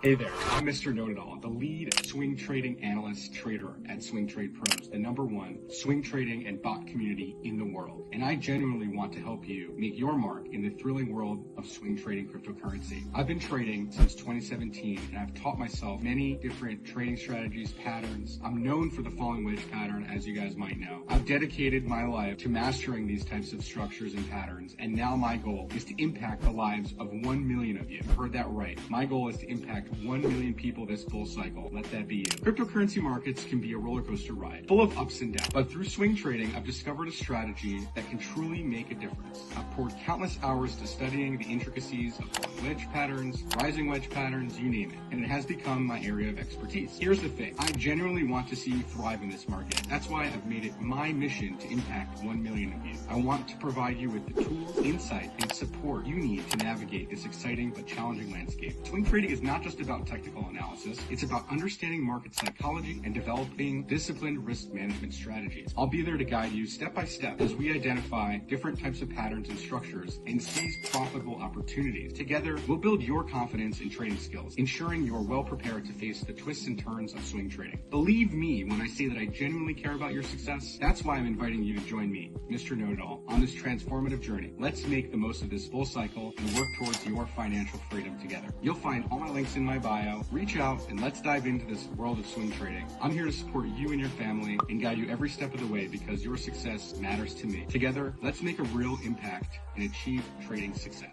Hey there, I'm Mr. Know-It-All, the lead swing trading analyst trader at Swing Trade Pros, the #1 swing trading and bot community in the world. And I genuinely want to help you make your mark in the thrilling world of swing trading cryptocurrency. I've been trading since 2017 and I've taught myself many different trading strategies, patterns. I'm known for the falling wedge pattern, as you guys might know. I've dedicated my life to mastering these types of structures and patterns, and now my goal is to impact the lives of 1 million of you. You heard that right. My goal is to impact 1 million people this full cycle. Let that be you. Cryptocurrency markets can be a roller coaster ride, full of ups and downs. But through swing trading, I've discovered a strategy that can truly make a difference. I've poured countless hours to studying the intricacies of wedge patterns, rising wedge patterns, you name it. And it has become my area of expertise. Here's the thing. I genuinely want to see you thrive in this market. That's why I've made it my mission to impact 1 million of you. I want to provide you with the tools, insight, and support you need to navigate this exciting but challenging landscape. Swing trading is not just about technical analysis, it's about understanding market psychology and developing disciplined risk management strategies. I'll be there to guide you step by step as we identify different types of patterns and structures and seize profitable opportunities. Together, we'll build your confidence in trading skills, ensuring you're well prepared to face the twists and turns of swing trading. Believe me when I say that I genuinely care about your success. That's why I'm inviting you to join me, Mr. Know-It-All, on this transformative journey. Let's make the most of this full cycle and work towards your financial freedom together. You'll find all my links in my bio. Reach out and let's dive into this world of swing trading. I'm here to support you and your family and guide you every step of the way because your success matters to me. Together, let's make a real impact and achieve trading success.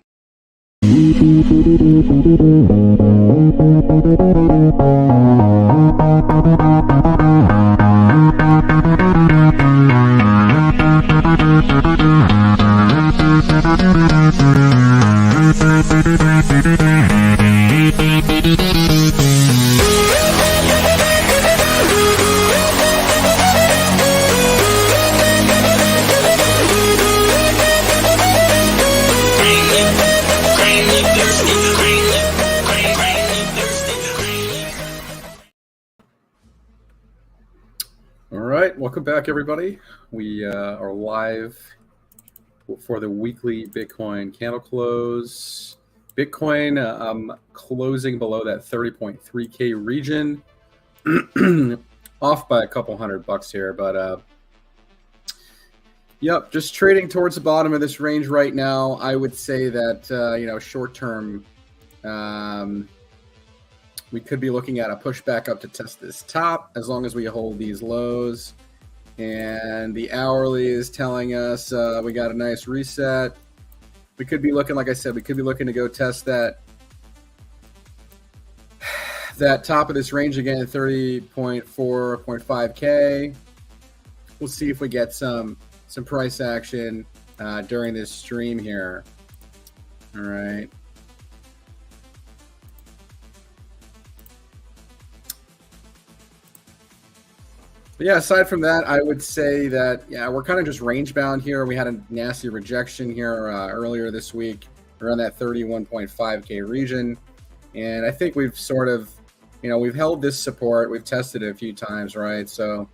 Welcome back, everybody. We are live for the weekly Bitcoin candle close. Bitcoin closing below that 30.3K region, off by a couple $100 here, but yep, just trading towards the bottom of this range right now. I would say that short term, we could be looking at a pushback up to test this top as long as we hold these lows. And the hourly is telling us we got a nice reset. We could be looking, like I said, we could be looking to go test that top of this range again at 30.4.5K. We'll see if we get some price action during this stream here. All right. But yeah, aside from that, I would say that, we're kind of just range bound here. We had a nasty rejection here earlier this week around that 31.5K region. And I think we've sort of, we've held this support. We've tested it a few times, right? So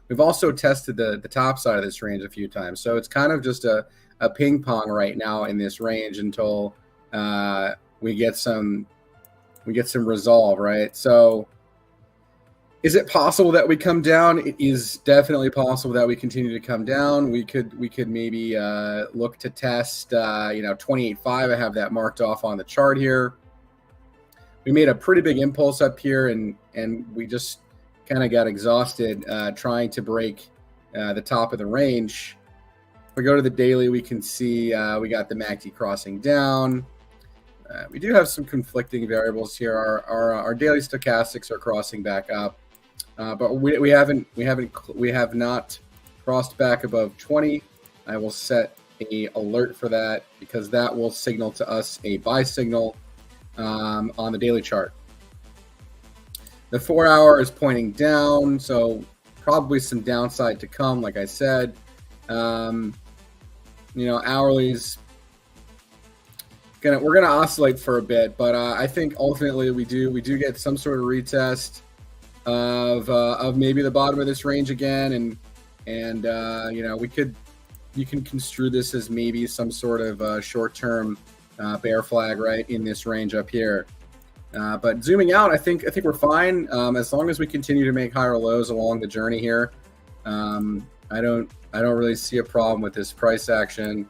we've also tested the top side of this range a few times. So it's kind of just a ping pong right now in this range until we get some resolve, right? So is it possible that we come down? It is definitely possible that we continue to come down. We could maybe look to test 28.5. I have that marked off on the chart here. We made a pretty big impulse up here, and we just kind of got exhausted trying to break the top of the range. If we go to the daily, we can see we got the MACD crossing down. We do have some conflicting variables here. Our daily stochastics are crossing back up. But we have not crossed back above 20. I will set a alert for that because that will signal to us a buy signal on the daily chart. The 4 hour is pointing down, so probably some downside to come. Like I said, hourly's we're gonna oscillate for a bit, but I think ultimately we do get some sort of retest of maybe the bottom of this range again, and you can construe this as maybe some sort of short-term bear flag right in this range up here. But zooming out, I think we're fine as long as we continue to make higher lows along the journey here. I don't really see a problem with this price action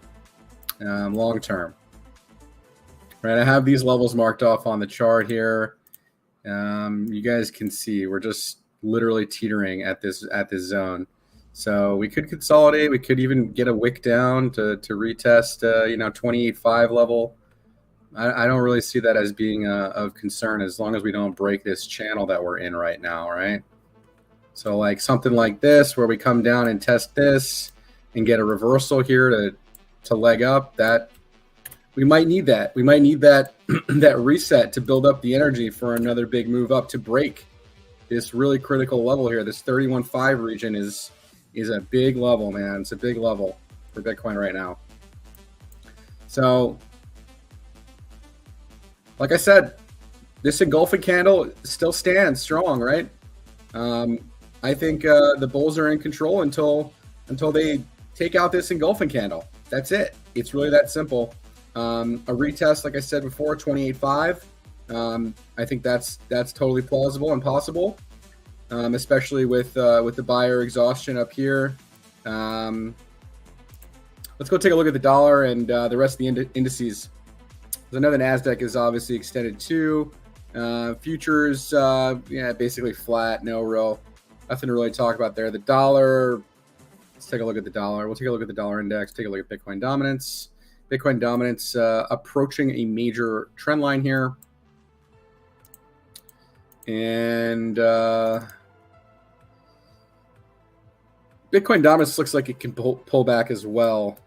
long term. Right, I have these levels marked off on the chart here. You guys can see we're just literally teetering at this zone. So we could consolidate. We could even get a wick down to retest, 28.5 level. I don't really see that as being of concern as long as we don't break this channel that we're in right now, right? So like something like this where we come down and test this and get a reversal here to leg up, that we might need that. We might need that that reset to build up the energy for another big move up to break this really critical level here. This 31.5 region is a big level, man. It's a big level for Bitcoin right now. So, like I said, this engulfing candle still stands strong, right? I think the bulls are in control until they take out this engulfing candle. That's it. It's really that simple. A retest, like I said before, 28.5. I think that's totally plausible and possible, especially with the buyer exhaustion up here. Let's go take a look at the dollar and the rest of the indices. I know the Nasdaq is obviously extended too. Futures, basically flat. Nothing to really talk about there. The dollar. Let's take a look at the dollar. We'll take a look at the dollar index. Take a look at Bitcoin dominance. Bitcoin dominance approaching a major trend line here. And Bitcoin dominance looks like it can pull back as well.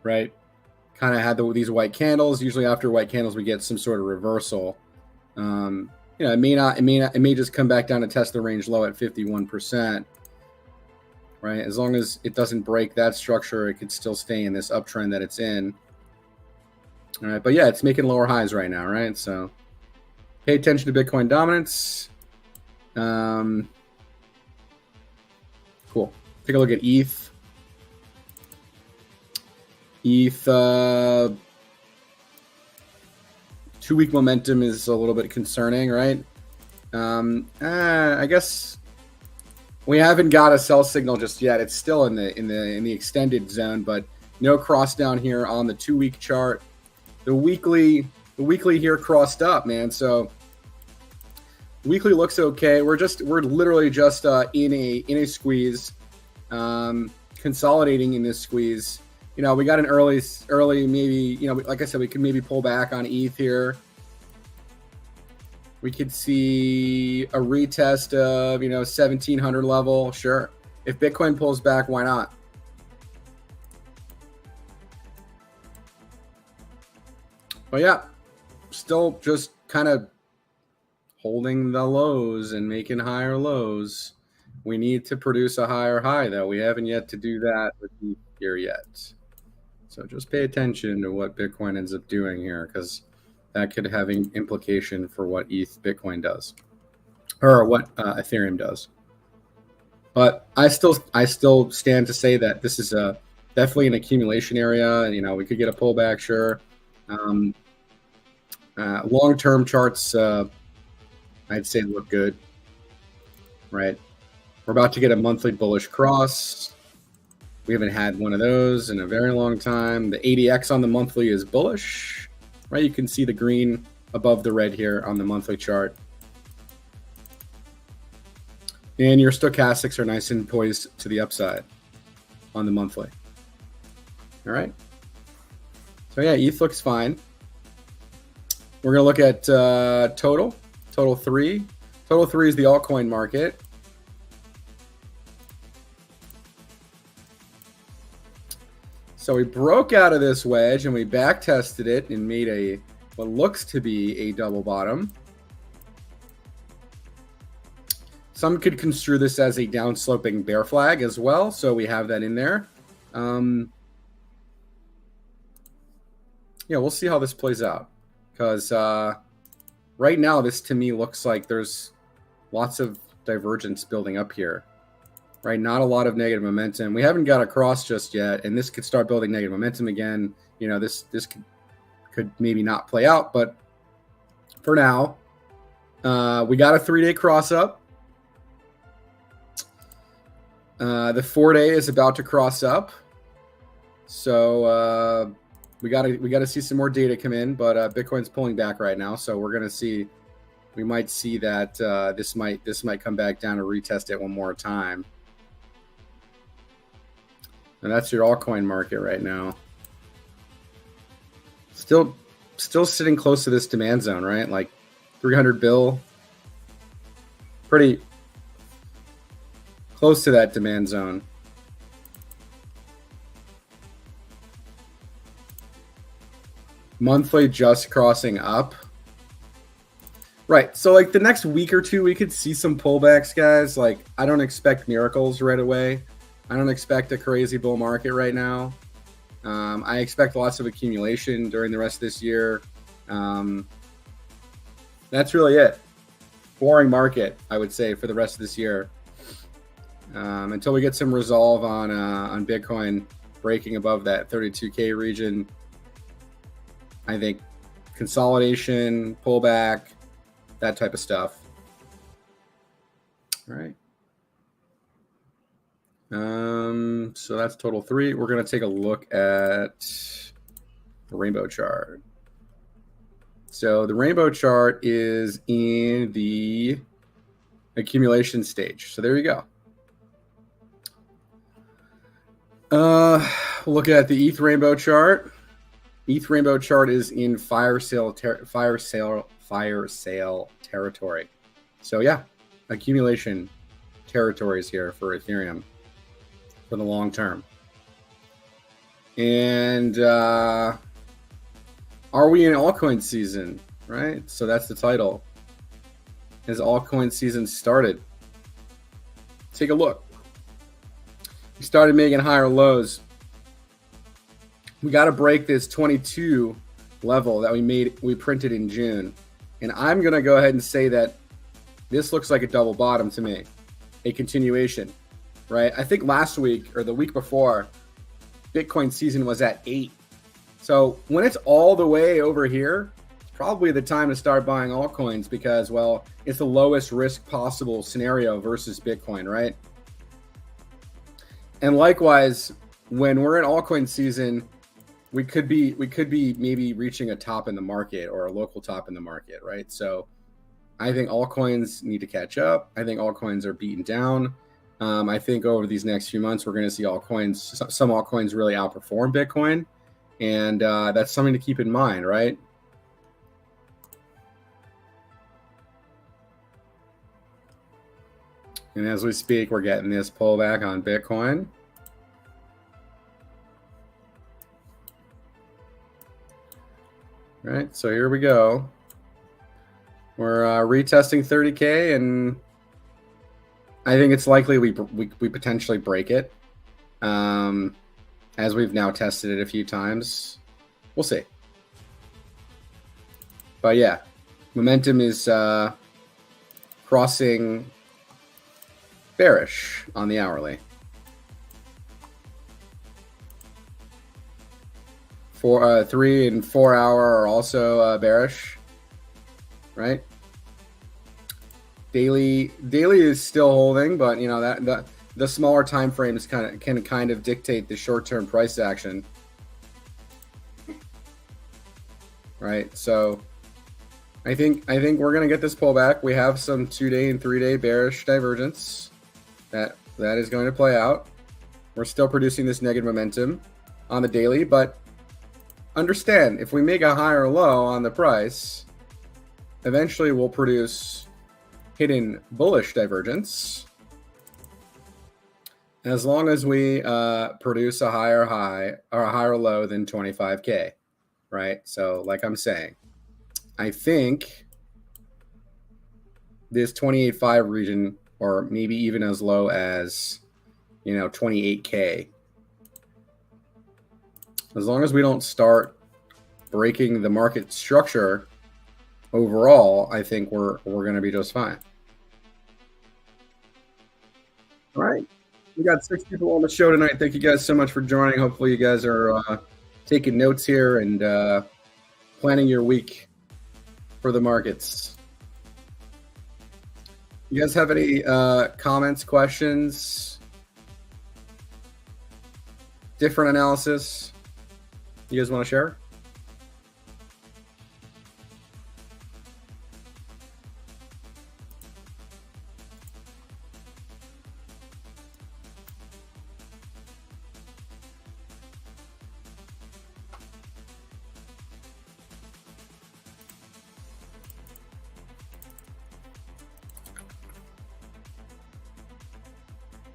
Right? Kind of had these white candles. Usually after white candles, we get some sort of reversal. It may just come back down and test the range low at 51%. Right, as long as it doesn't break that structure, it could still stay in this uptrend that it's in. All right, but yeah, it's making lower highs right now, right? So pay attention to Bitcoin dominance. Cool. Take a look at ETH. ETH 2-week momentum is a little bit concerning, right? I guess we haven't got a sell signal just yet. It's still in the extended zone, but no cross down here on the 2-week chart. The weekly here crossed up, man. So weekly looks okay. We're literally just in a squeeze, consolidating in this squeeze. We got an early maybe, like I said, we could maybe pull back on ETH here. We could see a retest of 1700 level. Sure, if Bitcoin pulls back, why not? But yeah, still just kind of holding the lows and making higher lows. We need to produce a higher high, though. We haven't yet to do that with ETH here yet. So just pay attention to what Bitcoin ends up doing here, because that could have an implication for what ETH Bitcoin does, or what Ethereum does. But I still stand to say that this is definitely an accumulation area. We could get a pullback, sure. Long-term charts, I'd say look good, right? We're about to get a monthly bullish cross. We haven't had one of those in a very long time. The ADX on the monthly is bullish, right? You can see the green above the red here on the monthly chart. And your stochastics are nice and poised to the upside on the monthly. All right. So yeah, ETH looks fine. We're going to look at total 3. Total 3 is the altcoin market. So we broke out of this wedge and we back tested it and made what looks to be a double bottom. Some could construe this as a downsloping bear flag as well, so we have that in there. Yeah, we'll see how this plays out, because right now this to me looks like there's lots of divergence building up here. Right, not a lot of negative momentum. We haven't got a cross just yet, and this could start building negative momentum again. This could maybe not play out. But for now, we got a 3-day cross up. The 4-day is about to cross up. So we gotta see some more data come in, but Bitcoin's pulling back right now. So we're gonna see. We might see that this might come back down and retest it one more time. And that's your altcoin market right now. Still sitting close to this demand zone, right? Like 300 bill. Pretty close to that demand zone. Monthly just crossing up. Right. So like the next week or two, we could see some pullbacks, guys. Like I don't expect miracles right away. I don't expect a crazy bull market right now. I expect lots of accumulation during the rest of this year. That's really it. Boring market, I would say, for the rest of this year. Until we get some resolve on Bitcoin breaking above that 32K region. I think consolidation, pullback, that type of stuff. All right. So that's total 3. We're going to take a look at the rainbow chart. So the rainbow chart is in the accumulation stage. So there you go. Look at the ETH rainbow chart. ETH rainbow chart is in fire sale territory. So yeah, accumulation territories here for Ethereum for the long term. And are we in altcoin season? Right. So that's the title. Has altcoin season started? Take a look. We started making higher lows. We got to break this 22 level that we printed in June. And I'm going to go ahead and say that this looks like a double bottom to me, a continuation, right? I think last week or the week before, Bitcoin season was at 8. So when it's all the way over here, it's probably the time to start buying altcoins because, well, it's the lowest risk possible scenario versus Bitcoin, right? And likewise, when we're in altcoin season, we could be maybe reaching a top in the market or a local top in the market, right? So I think altcoins need to catch up. I think altcoins are beaten down. I think over these next few months, we're going to see some altcoins really outperform Bitcoin. And that's something to keep in mind, right? And as we speak, we're getting this pullback on Bitcoin. Right, so here we go. We're retesting 30K, and I think it's likely we potentially break it. As we've now tested it a few times. We'll see. But yeah, momentum is crossing bearish on the hourly. 3 and 4 hour are also bearish, right? Daily is still holding, but you know that the smaller time frames can kind of dictate the short-term price action, right? So I think we're gonna get this pullback. We have some 2-day and 3-day bearish divergence that is going to play out. We're still producing this negative momentum on the daily, but understand, if we make a higher low on the price, eventually we'll produce hidden bullish divergence. As long as we produce a higher high or a higher low than 25K, right? So like I'm saying, I think this 28.5 region, or maybe even as low as, 28K, as long as we don't start breaking the market structure overall, I think we're going to be just fine. All right. We got 6 people on the show tonight. Thank you guys so much for joining. Hopefully you guys are taking notes here and planning your week for the markets. You guys have any comments, questions, different analysis you guys want to share?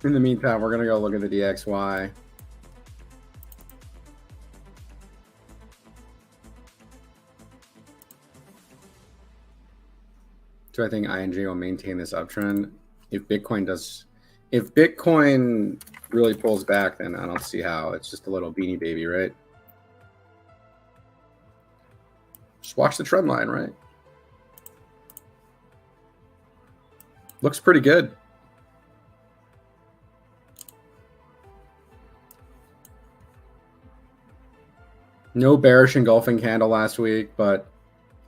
In the meantime, we're going to go look at the DXY. Do I think ING will maintain this uptrend? If Bitcoin really pulls back, then I don't see how. It's just a little beanie baby, right? Just watch the trend line, right? Looks pretty good. No bearish engulfing candle last week, but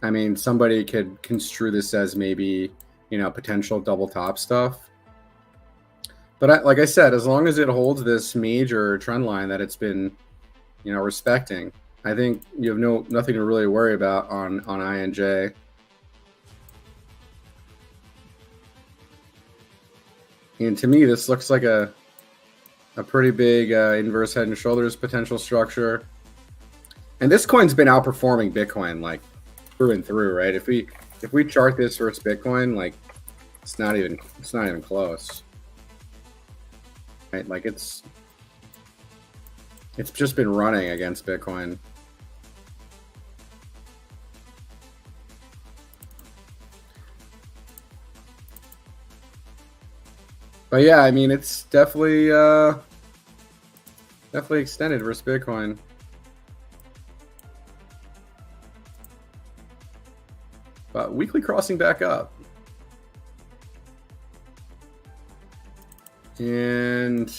I mean, somebody could construe this as maybe, you know, potential double top stuff. But like I said, as long as it holds this major trend line that it's been, you know, respecting, I think you have nothing to really worry about on INJ. And to me, this looks like a pretty big inverse head and shoulders potential structure. And this coin's been outperforming Bitcoin like through and through, right? If we chart this versus Bitcoin, like it's not even close. Right? Like it's just been running against Bitcoin. But yeah, I mean, it's definitely extended versus Bitcoin. But weekly crossing back up. And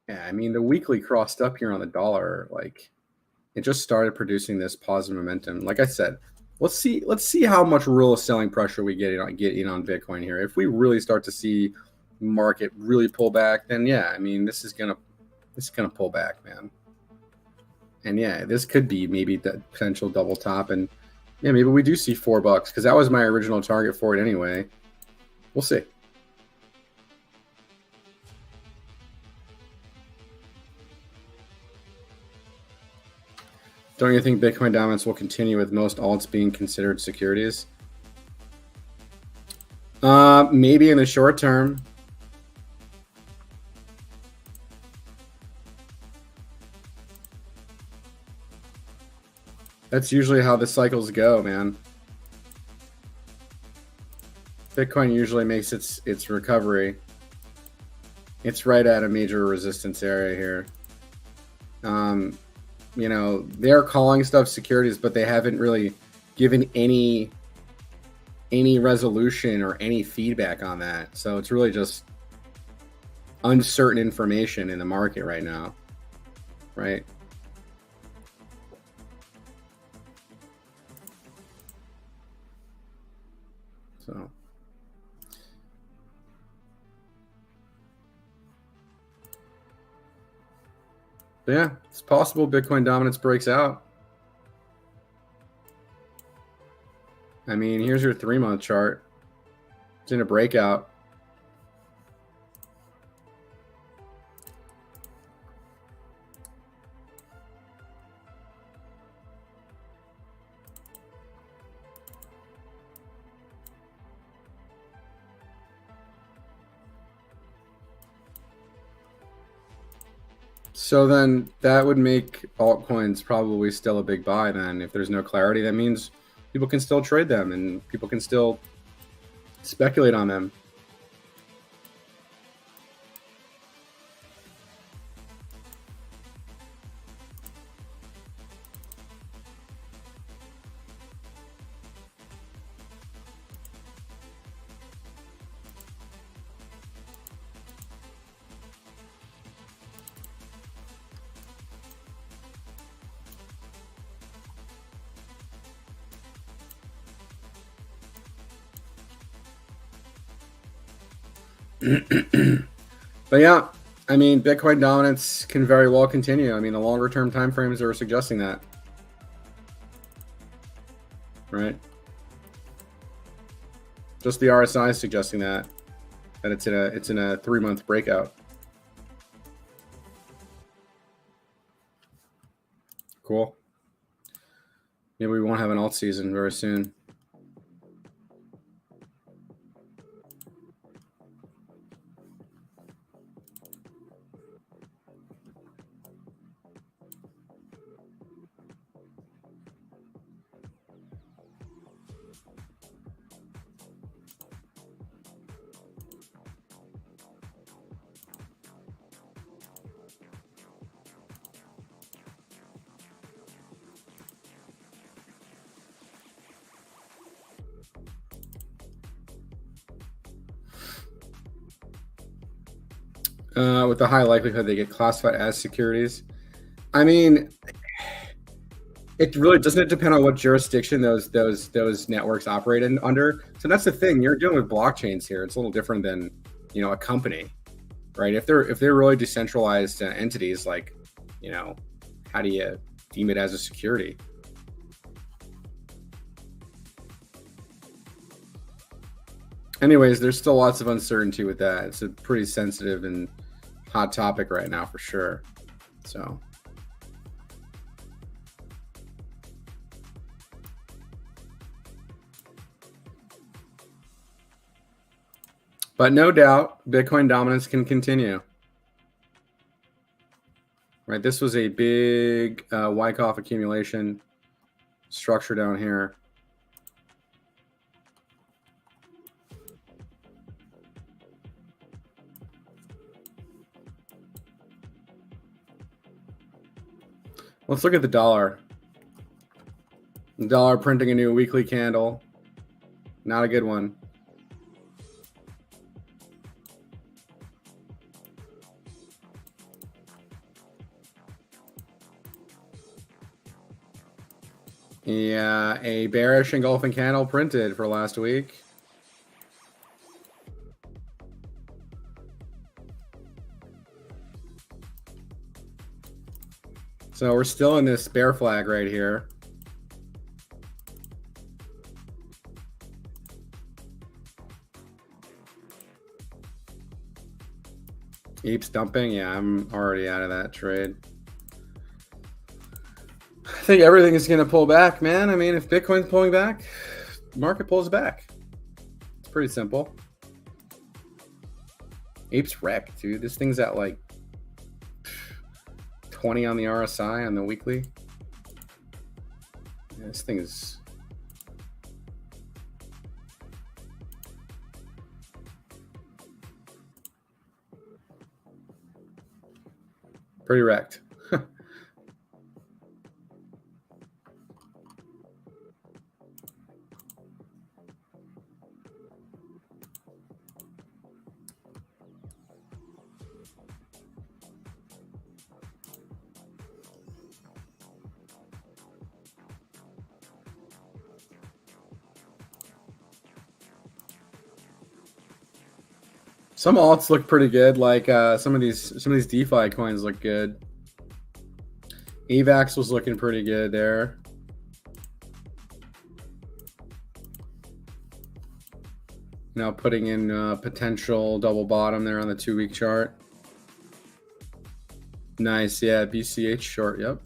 yeah, I mean, the weekly crossed up here on the dollar. Like, it just started producing this positive momentum. Like I said, let's see how much real selling pressure we get in on Bitcoin here. If we really start to see market really pull back, then yeah, I mean, this is gonna pull back, man. And yeah, this could be maybe the potential double top, and yeah, maybe we do see $4 because that was my original target for it anyway. We'll see. Don't you think Bitcoin dominance will continue with most alts being considered securities? Maybe in the short term. That's usually how the cycles go, man. Bitcoin usually makes its recovery. It's right at a major resistance area here. You know, they're calling stuff securities, but they haven't really given any resolution or any feedback on that. So it's really just uncertain information in the market right now, right? So but yeah, it's possible Bitcoin dominance breaks out. I mean, here's your 3-month chart. It's in a breakout. So then that would make altcoins probably still a big buy then. If there's no clarity, that means people can still trade them and people can still speculate on them. But yeah, I mean, Bitcoin dominance can very well continue. I mean, the longer term time frames are suggesting that, right? Just the RSI is suggesting that it's in a 3-month breakout. Cool. Maybe we won't have an alt season very soon. With the high likelihood they get classified as securities. I mean, it really doesn't depend on what jurisdiction those networks operate in under. So that's the thing. You're dealing with blockchains here. It's a little different than, you know, a company, right? If they're really decentralized entities, like, you know, how do you deem it as a security? Anyways, there's still lots of uncertainty with that. It's a pretty sensitive and hot topic right now for sure. So. But no doubt, Bitcoin dominance can continue. Right, this was a big Wyckoff accumulation structure down here. Let's look at the dollar. The dollar printing a new weekly candle. Not a good one. Yeah, a bearish engulfing candle printed for last week. So we're still in this bear flag right here. Keeps dumping. Yeah, I'm already out of that trade. I think everything is going to pull back, man. I mean, if Bitcoin's pulling back, the market pulls back. It's pretty simple. Ape's wrecked, dude. This thing's at like 20 on the RSI on the weekly. Yeah, this thing is... pretty wrecked. Some alts look pretty good, like some of these DeFi coins look good. AVAX was looking pretty good there. Now putting in potential double bottom there on the 2-week chart. Nice, yeah, BCH short, yep.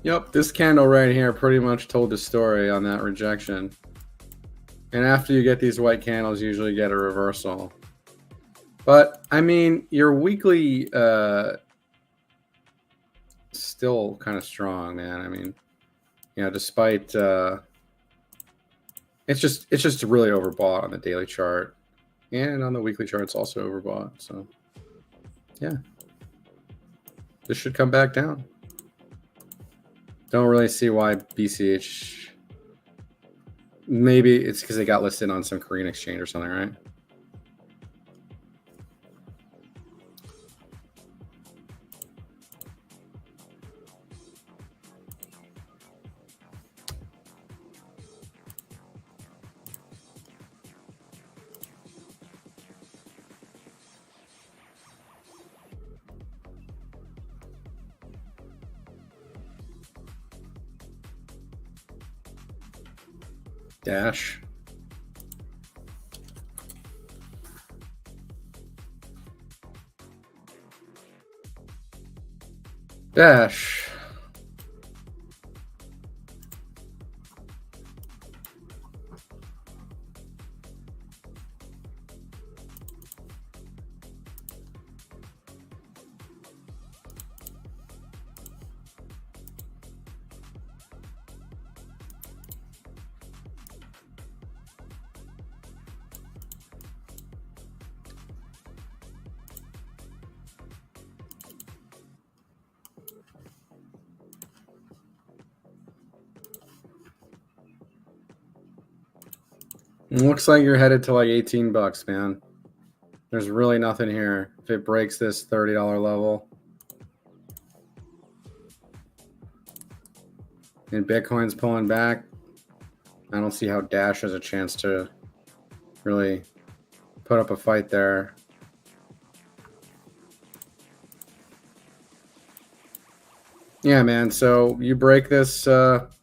Yep, this candle right here pretty much told the story on that rejection. And after you get these white candles, you usually get a reversal. But, I mean, your weekly still kind of strong, man. I mean, you know, despite it's just really overbought on the daily chart. And on the weekly chart, it's also overbought. So, yeah. This should come back down. Don't really see why BCH Maybe it's because they got listed on some Korean exchange or something, right? Dash. Dash. It looks like you're headed to like 18 bucks, man. There's really nothing here. If it breaks this $30 level. And Bitcoin's pulling back. I don't see how Dash has a chance to really put up a fight there. Yeah, man. So you break this $30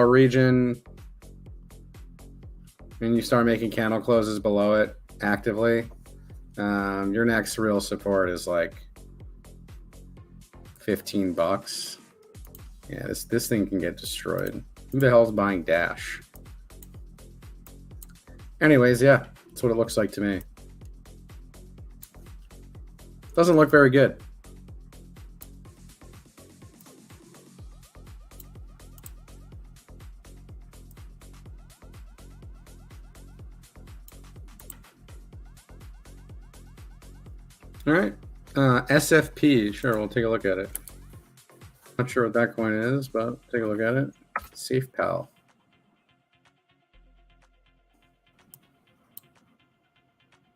region and you start making candle closes below it actively. Your next real support is like 15 bucks. Yeah, this thing can get destroyed. Who the hell's buying Dash? Anyways, yeah, that's what it looks like to me. Doesn't look very good. All right, SFP, sure, we'll take a look at it. Not sure what that coin is, but take a look at it. SafePal.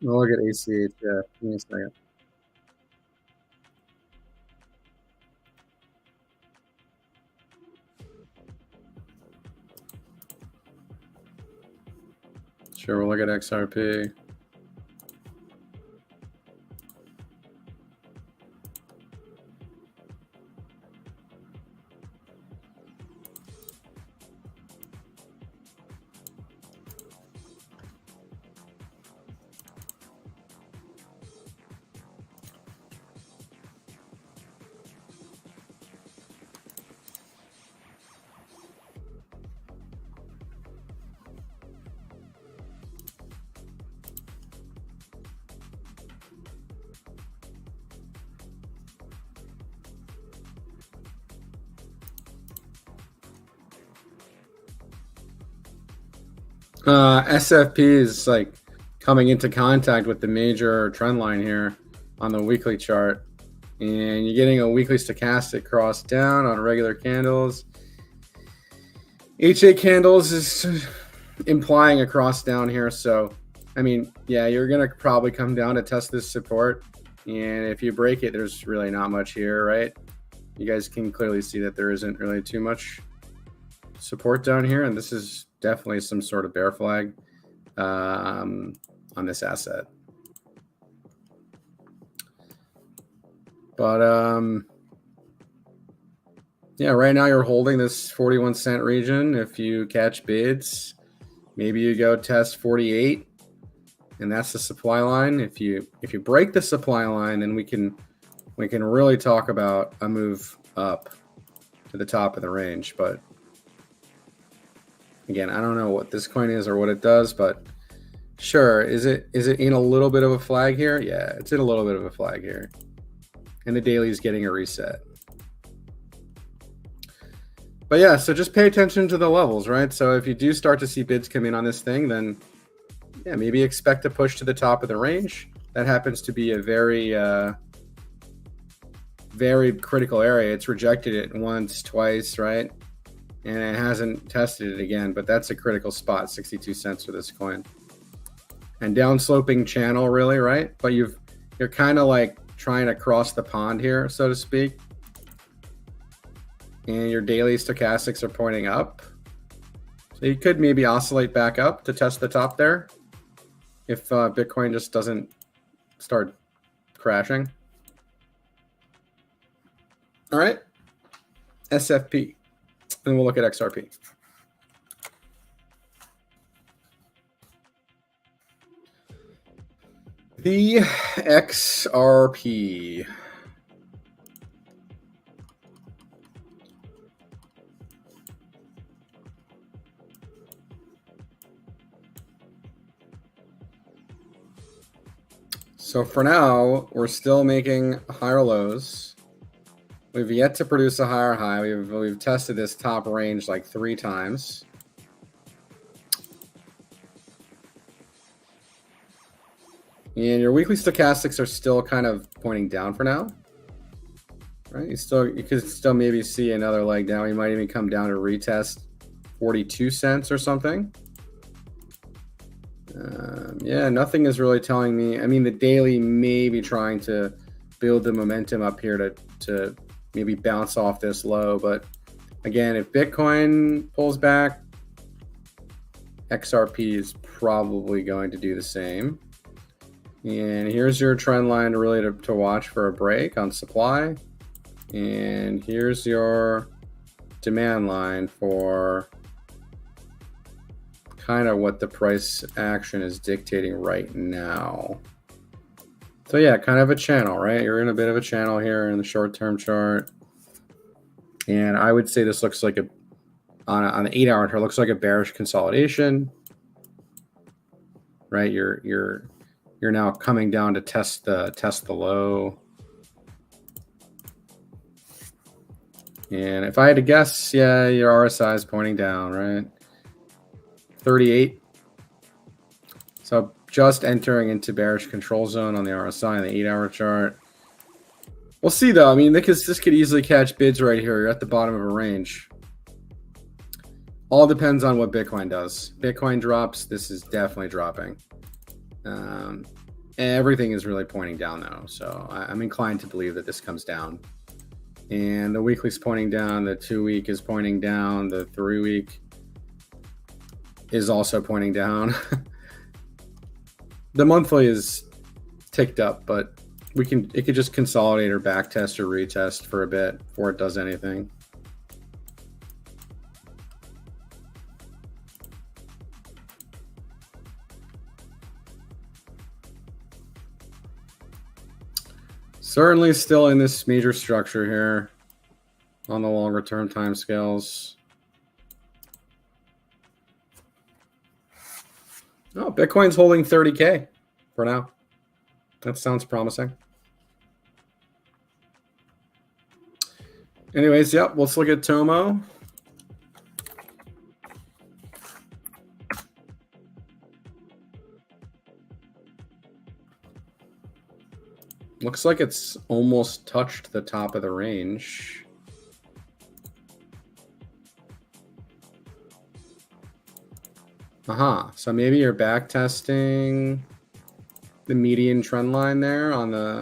We'll look at ACH, yeah, give me a second. Sure, we'll look at XRP. SFP is like coming into contact with the major trend line here on the weekly chart, and you're getting a weekly stochastic cross down on regular candles. H8 candles is implying a cross down here, so I mean, yeah, you're gonna probably come down to test this support, and if you break it, there's really not much here, right? You guys can clearly see that there isn't really too much support down here, and this is definitely some sort of bear flag on this asset. But yeah, right now you're holding this 41 cent region. If you catch bids, maybe you go test 48, and that's the supply line. If you break the supply line, then we can really talk about a move up to the top of the range. But again, I don't know what this coin is or what it does, but sure, is it in a little bit of a flag here? Yeah, it's in a little bit of a flag here. And the daily is getting a reset. But yeah, so just pay attention to the levels, right? So if you do start to see bids come in on this thing, then yeah, maybe expect a push to the top of the range. That happens to be a very very critical area. It's rejected it once, twice, right? and it hasn't tested it again, but that's a critical spot, 62 cents for this coin. And downsloping channel, really, right? But you're kind of like trying to cross the pond here, so to speak. And your daily stochastics are pointing up. So you could maybe oscillate back up to test the top there if Bitcoin just doesn't start crashing. All right, SFP. And we'll look at XRP. The XRP. So for now, we're still making higher lows. We've yet to produce a higher high. We've tested this top range like 3 times. And your weekly stochastics are still kind of pointing down for now. Right? You could still maybe see another leg down. You might even come down to retest 42 cents or something. Yeah, nothing is really telling me. I mean, the daily may be trying to build the momentum up here to maybe bounce off this low. But again, if Bitcoin pulls back, XRP is probably going to do the same. And here's your trend line really to watch for a break on supply. And here's your demand line for kind of what the price action is dictating right now. So yeah, kind of a channel, right? You're in a bit of a channel here in the short-term chart. And I would say this looks like on the 8-hour chart, looks like a bearish consolidation. Right? You're now coming down to test the low. And if I had to guess, yeah, your RSI is pointing down, right? 38. So just entering into bearish control zone on the RSI and the 8-hour chart. We'll see though. I mean, this could easily catch bids right here. You're at the bottom of a range. All depends on what Bitcoin does. Bitcoin drops, this is definitely dropping. Everything is really pointing down though. So I'm inclined to believe that this comes down. And the weekly's pointing down, the 2-week is pointing down, the 3-week is also pointing down. The monthly is ticked up, but it could just consolidate or back test or retest for a bit before it does anything. Certainly still in this major structure here on the longer term time scales. Oh, Bitcoin's holding 30K for now. That sounds promising. Anyways, yep, let's look at Tomo. Looks like it's almost touched the top of the range. So maybe you're back testing the median trend line there on the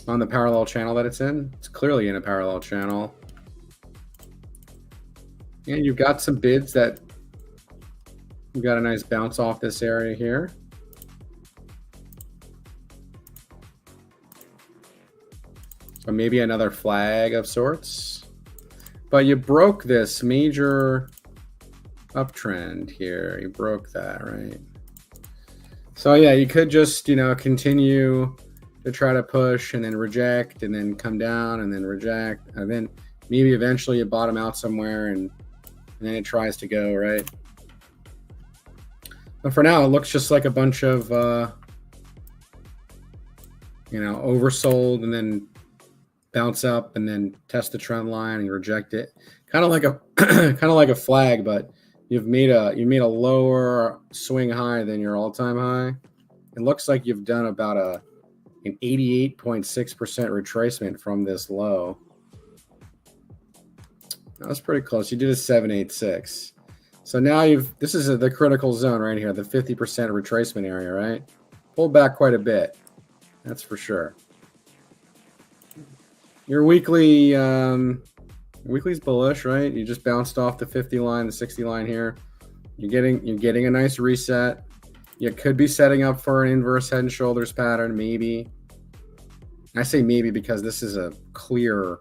parallel channel that it's in. It's clearly in a parallel channel. And you've got some bids that you've got a nice bounce off this area here. So maybe another flag of sorts. But you broke this major uptrend here. You broke that, right? So yeah, you could just, continue to try to push and then reject and then come down and then reject. And then maybe eventually you bottom out somewhere and then it tries to go, right? But for now, it looks just like a bunch of, oversold and then bounce up and then test the trend line and reject it. Kind of like a flag, but you made a lower swing high than your all-time high. It looks like you've done about a an 88.6% retracement from this low. That was pretty close. You did a 786. So now this is the critical zone right here, the 50% retracement area, right? Pulled back quite a bit. That's for sure. Your weekly's bullish, right? You just bounced off the 50 line, the 60 line here. You're getting a nice reset. You could be setting up for an inverse head and shoulders pattern, maybe. I say maybe because this is a clear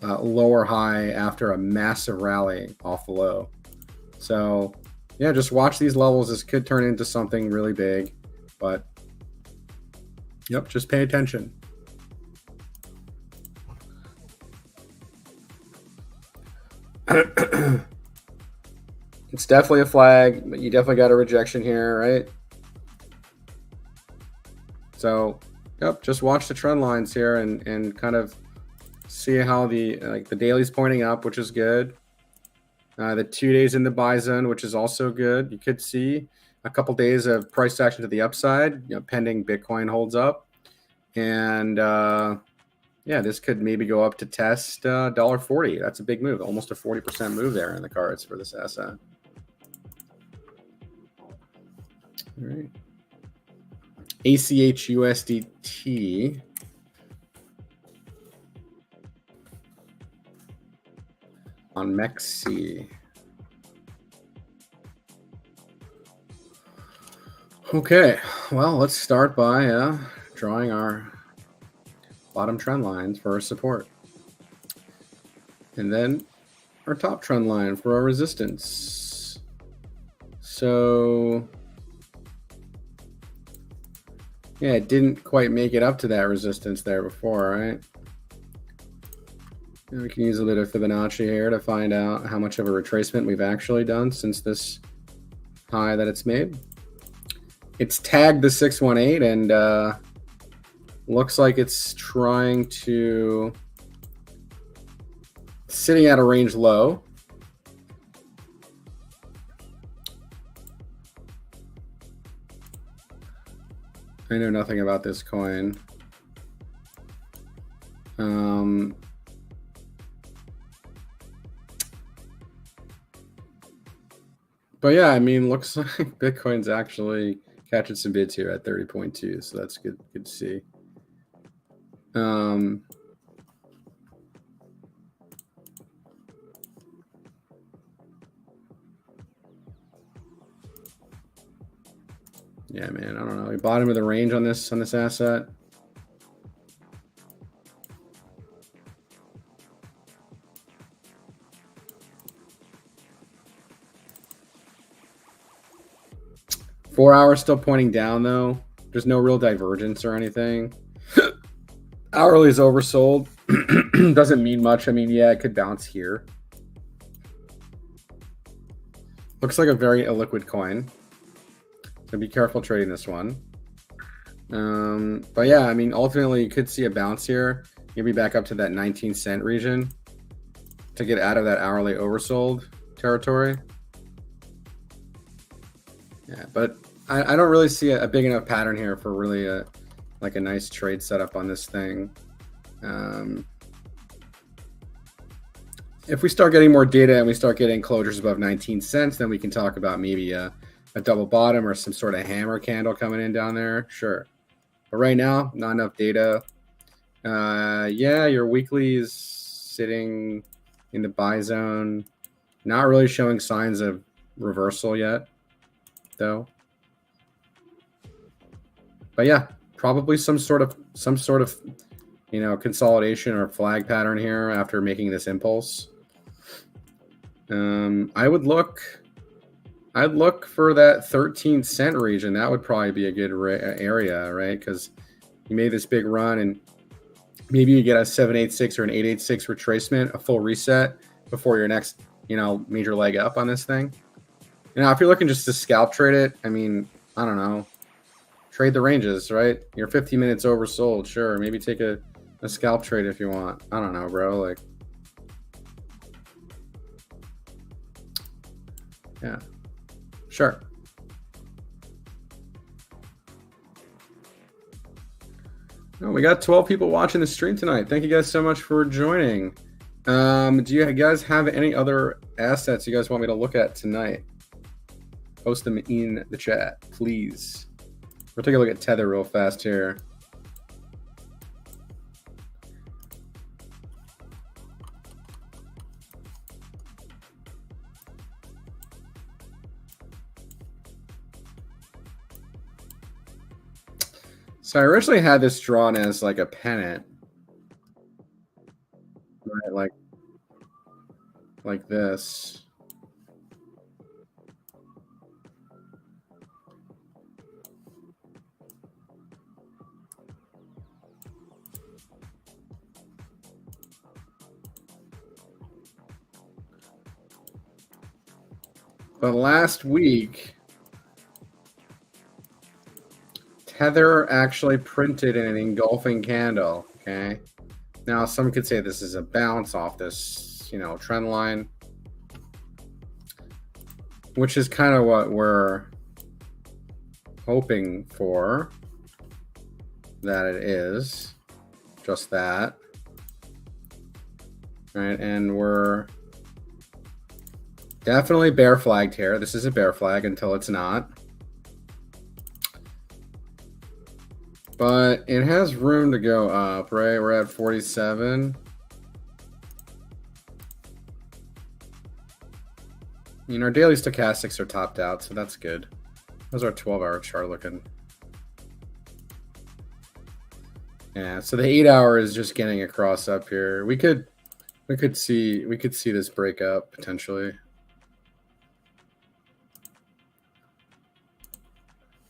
lower high after a massive rally off the low. So yeah, just watch these levels. This could turn into something really big, but yep, just pay attention. It's definitely a flag, but you definitely got a rejection here, right? So yep, just watch the trend lines here and kind of see how the daily's pointing up, which is good. The 2 days in the buy zone, which is also good. You could see a couple days of price action to the upside, pending Bitcoin holds up. And yeah, this could maybe go up to test $1.40. That's a big move, almost a 40% move there in the cards for this asset. All right. ACH USDT. On Mexi. Okay, well, let's start by drawing our bottom trend lines for our support. And then our top trend line for our resistance. So yeah, it didn't quite make it up to that resistance there before, right? And we can use a bit of Fibonacci here to find out how much of a retracement we've actually done since this high that it's made. It's tagged the 618 and looks like it's trying to sitting at a range low. I know nothing about this coin. But yeah, I mean, looks like Bitcoin's actually catching some bids here at 30.2, so that's good to see. Yeah, man, I don't know. Bottom of the range on this asset. Four hours still pointing down though. There's no real divergence or anything. Hourly is oversold. Doesn't mean much. I mean, yeah, it could bounce here. Looks like a very illiquid coin. So be careful trading this one. But yeah, I mean, ultimately you could see a bounce here. Maybe back up to that 19-cent region to get out of that hourly oversold territory. Yeah, but I don't really see a big enough pattern here for really a nice trade setup on this thing. If we start getting more data and we start getting closures above 19 cents, then we can talk about maybe a double bottom or some sort of hammer candle coming in down there. Sure. But right now, not enough data. Yeah, your weekly is sitting in the buy zone. Not really showing signs of reversal yet, though. But yeah, probably some sort of consolidation or flag pattern here after making this impulse. I'd look for that 13-cent region. That would probably be a good area, right? Because you made this big run and maybe you get a 786 or an 886 retracement, a full reset before your next, major leg up on this thing. If you're looking just to scalp trade it, I mean, I don't know. Trade the ranges, right? You're 15 minutes oversold. Sure. Maybe take a scalp trade if you want. I don't know, bro. Yeah. Sure. Oh, we got 12 people watching the stream tonight. Thank you guys so much for joining. Do you guys have any other assets you guys want me to look at tonight? Post them in the chat, please. We'll take a look at Tether real fast here. So I originally had this drawn as like a pennant, right? Like this. But last week, Tether actually printed in an engulfing candle, okay? Now, some could say this is a bounce off this, trend line, which is kind of what we're hoping for, that it is just that, right? And we're definitely bear flagged here. This is a bear flag until it's not. But it has room to go up, right? We're at 47. Our daily stochastics are topped out, so that's good. How's our 12-hour chart looking? Yeah, so the 8-hour is just getting across up here. We could see this break up potentially.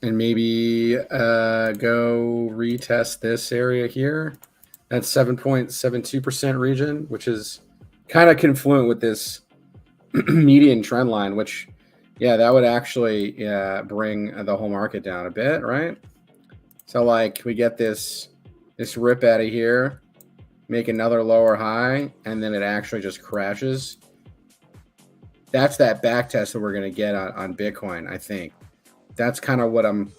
And maybe go retest this area here at 7.72% region, which is kind of confluent with this median trend line, which, yeah, that would actually bring the whole market down a bit, right? So like we get this rip out of here, make another lower high, and then it actually just crashes. That's that back test that we're going to get on Bitcoin, I think. That's kind of what I'm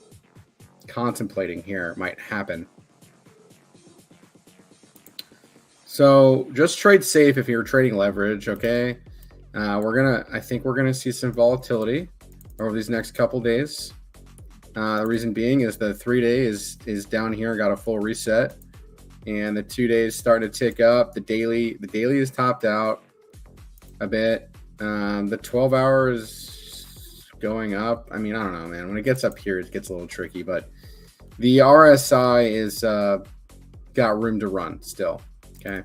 contemplating here might happen. So just trade safe if you're trading leverage, okay? I think we're gonna see some volatility over these next couple days. The reason being is the 3-day is down here, got a full reset, and the 2 days starting to tick up. The daily is topped out a bit. The 12 hours going up. I mean, I don't know, man. When it gets up here, it gets a little tricky, but the RSI is got room to run still. Okay.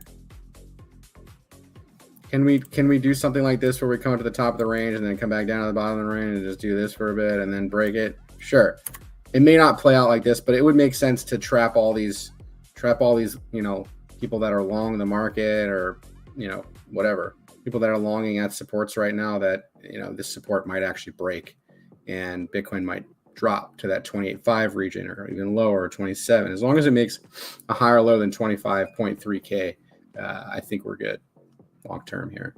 Can we do something like this where we come to the top of the range and then come back down to the bottom of the range and just do this for a bit and then break it? Sure. It may not play out like this, but it would make sense to trap all these, people that are long the market or, whatever. People that are longing at supports right now that, this support might actually break and Bitcoin might drop to that 28.5 region or even lower, 27. As long as it makes a higher low than 25.3K, I think we're good long term here.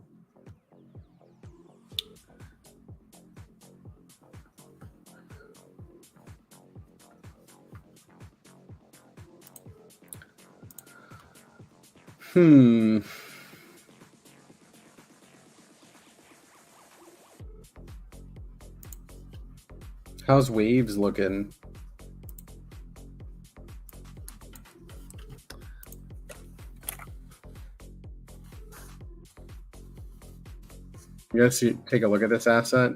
How's waves looking? You guys take a look at this asset.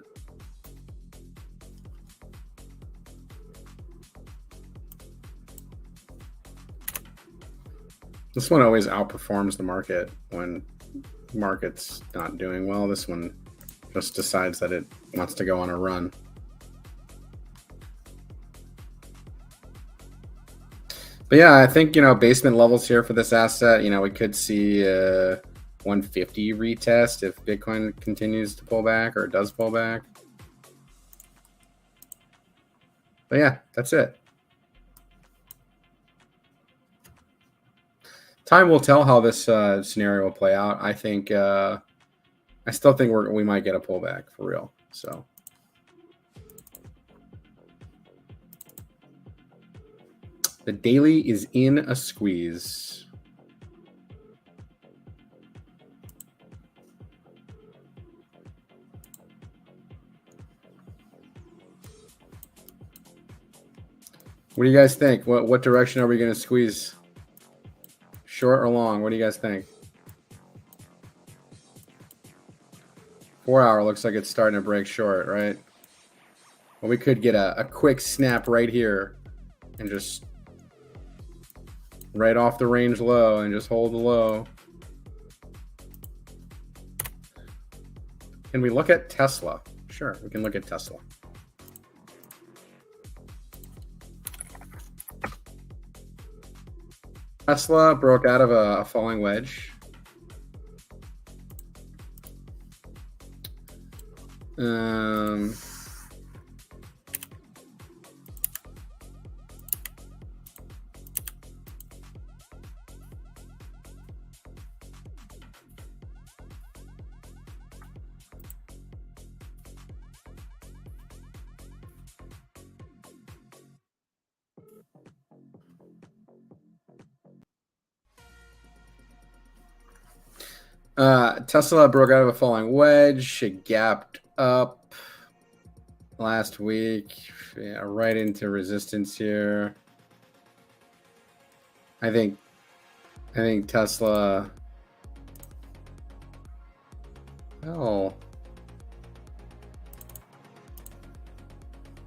This one always outperforms the market when the market's not doing well. This one just decides that it wants to go on a run. But yeah, I think, basement levels here for this asset, we could see 150 retest if Bitcoin continues to pull back or it does pull back. But yeah, that's it. Time will tell how this scenario will play out. I think I still think we might get a pullback for real. So The daily is in a squeeze. What do you guys think? What direction are we going to squeeze? Short or long? What do you guys think? 4 hour looks like it's starting to break short, right? Well, we could get a quick snap right here and just right off the range low and just hold the low. Can we look at Tesla? Sure, we can look at Tesla. Tesla broke out of a falling wedge. Tesla broke out of a falling wedge. It gapped up last week. Yeah, right into resistance here. I think Tesla. Oh.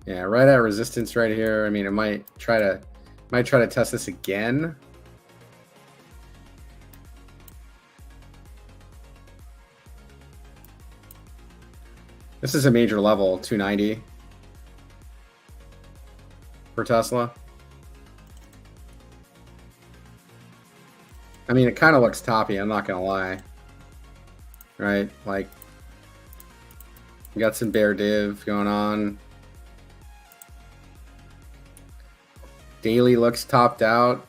Yeah, right at resistance right here. I mean, it might try to test this again. This is a major level, 290 for Tesla. I mean, it kind of looks toppy, I'm not gonna lie. Right? Like, we got some bear div going on. Daily looks topped out.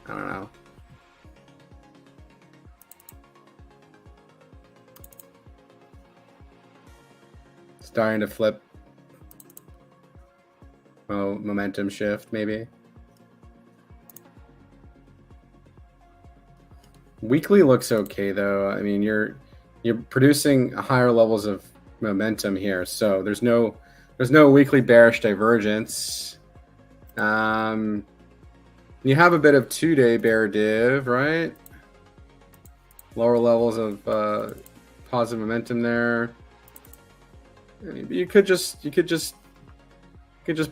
I don't know. Starting to flip. Oh, momentum shift, maybe. Weekly looks okay though. I mean, you're producing higher levels of momentum here, so there's no weekly bearish divergence. You have a bit of 2-day bear div, right? Lower levels of positive momentum there. You could just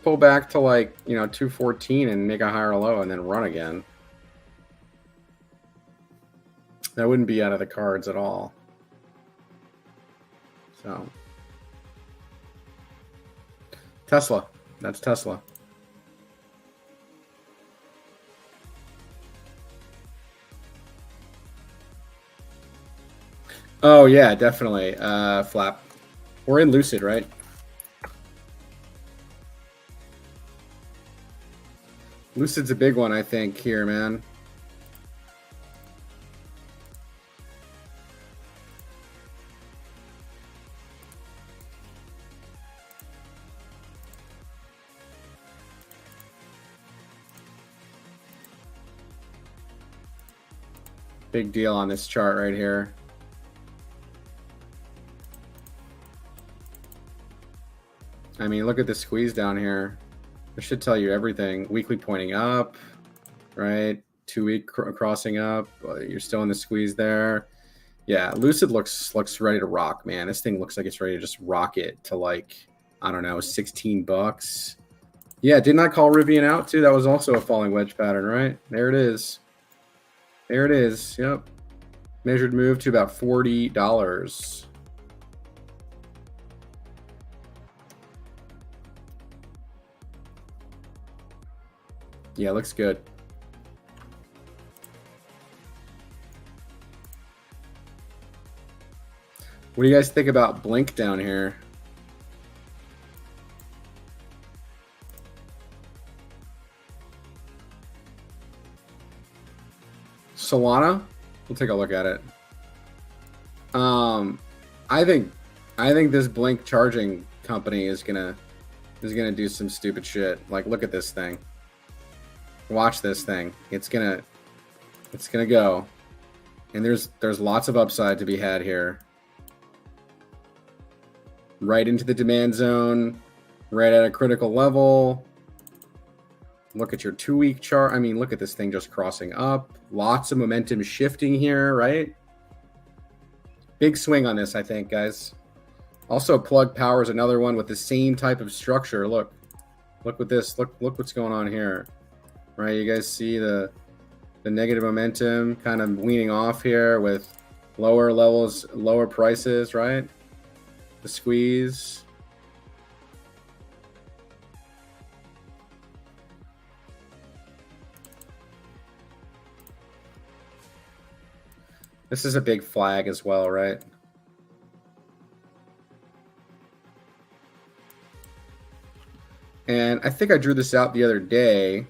pull back to, like, 214 and make a higher low and then run again. That wouldn't be out of the cards at all. So Tesla, that's Tesla. Oh yeah, definitely. Flap. We're in Lucid, right? Lucid's a big one, I think, here, man. Big deal on this chart right here. I mean, look at the squeeze down here. This should tell you everything. Weekly pointing up, right? 2-week crossing up. You're still in the squeeze there. Yeah, Lucid looks ready to rock, man. This thing looks like it's ready to just rocket to, like, I don't know, 16 bucks. Yeah, didn't I call Rivian out too? That was also a falling wedge pattern, right? There it is. There it is. Yep. Measured move to about $40. Yeah, looks good. What do you guys think about Blink down here? Solana? We'll take a look at it. I think this Blink charging company is gonna is gonna do some stupid shit. Like, look at this thing. Watch this thing. It's gonna go. And there's lots of upside to be had here. Right into the demand zone, right at a critical level. Look at your 2-week chart. I mean, look at this thing just crossing up. Lots of momentum shifting here, right? Big swing on this, I think, guys. Also, Plug Power is another one with the same type of structure. Look with this. Look what's going on here. Right, you guys see the negative momentum kind of weaning off here with lower levels, lower prices, right? The squeeze. This is a big flag as well, right? And I think I drew this out the other day.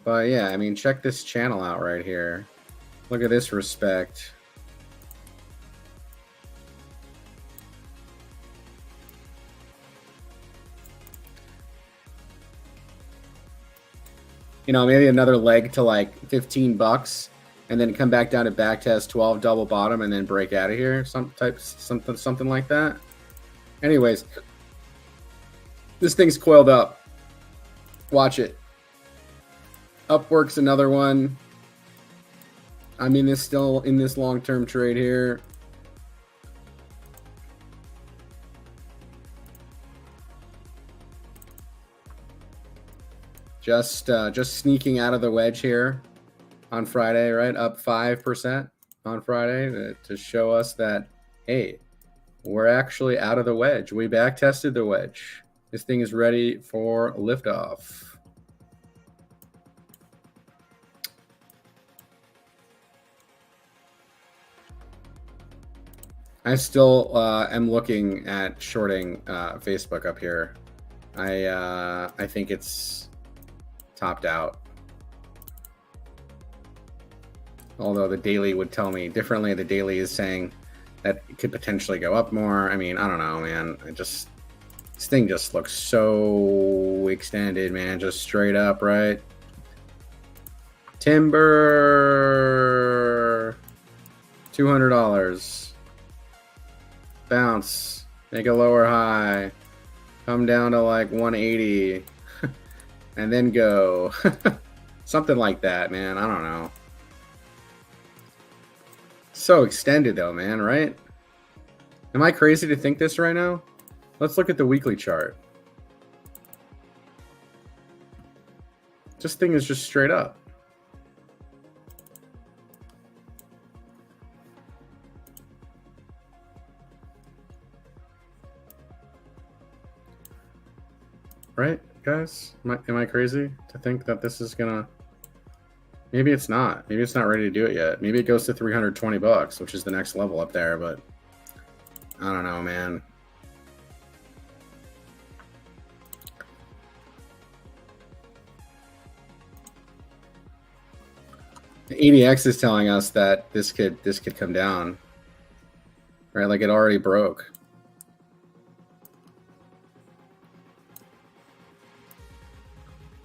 But yeah, I mean, check this channel out right here. Look at this respect. You know, maybe another leg to like 15 bucks and then come back down to backtest 12 double bottom and then break out of here. Something like that. Anyways, this thing's coiled up. Watch it. Upwork's another one. I mean, it's still in this long-term trade here. Just sneaking out of the wedge here on Friday, right? Up 5% on Friday to show us that, hey, we're actually out of the wedge. We back tested the wedge. This thing is ready for liftoff. I still am looking at shorting Facebook up here. I think it's topped out. Although the daily would tell me differently. The daily is saying that it could potentially go up more. I mean, I don't know, man. This thing just looks so extended, man. Just straight up, right? Timber, $200. Bounce, make a lower high, come down to like 180, and then go. Something like that, man. I don't know. So extended though, man, right? Am I crazy to think this right now? Let's look at the weekly chart. This thing is just straight up. Right, guys? Am I crazy to think that this is gonna... Maybe it's not. Maybe it's not ready to do it yet. Maybe it goes to 320 bucks, which is the next level up there, but I don't know, man. The ADX is telling us that this could come down. Right, like it already broke.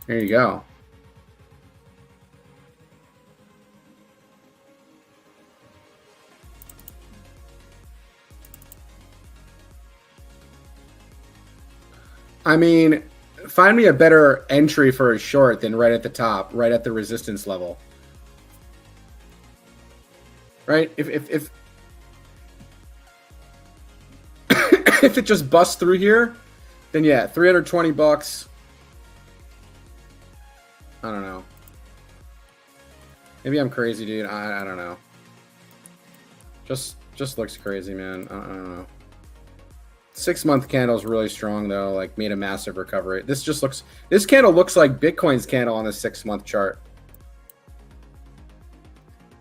There you go. I mean, find me a better entry for a short than right at the top, right at the resistance level. Right? If if it just busts through here, then yeah, 320 bucks. I don't know. Maybe I'm crazy, dude. I don't know. Just looks crazy, man. I don't know. 6-month candle is really strong though. Like made a massive recovery. This candle looks like Bitcoin's candle on the 6-month chart.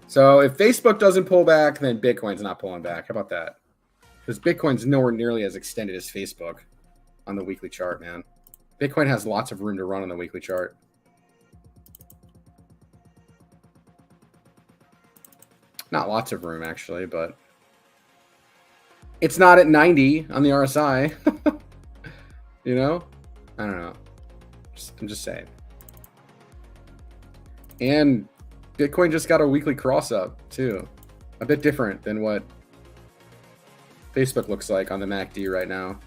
So if Facebook doesn't pull back, then Bitcoin's not pulling back. How about that? Because Bitcoin's nowhere nearly as extended as Facebook on the weekly chart, man. Bitcoin has lots of room to run on the weekly chart. Not lots of room, actually, but it's not at 90 on the RSI. You know? I don't know. I'm just saying. And Bitcoin just got a weekly cross up too. A bit different than what Facebook looks like on the MACD right now.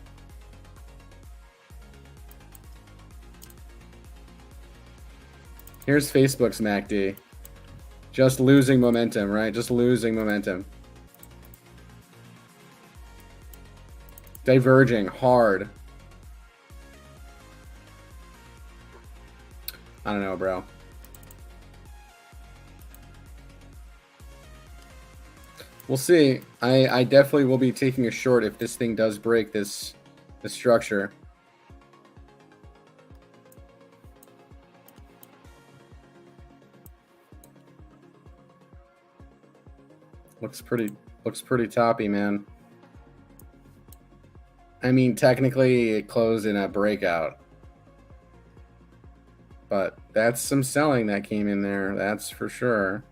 Here's Facebook's MACD. Just losing momentum, right? Just losing momentum. Diverging hard. I don't know, bro. We'll see. I definitely will be taking a short if this thing does break this structure. Looks pretty toppy, man. I mean, technically it closed in a breakout. But that's some selling that came in there, that's for sure.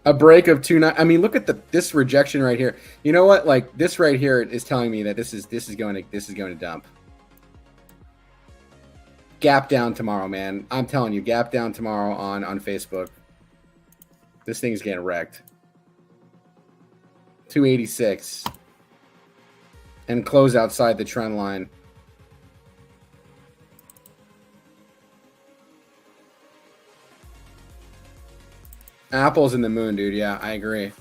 A break of 2.9. I mean, look at this rejection right here. You know what? Like this right here is telling me that this is going to dump. Gap down tomorrow, man. I'm telling you, gap down tomorrow on Facebook. This thing's getting wrecked. 286. And close outside the trend line. Apple's in the moon, dude. Yeah, I agree.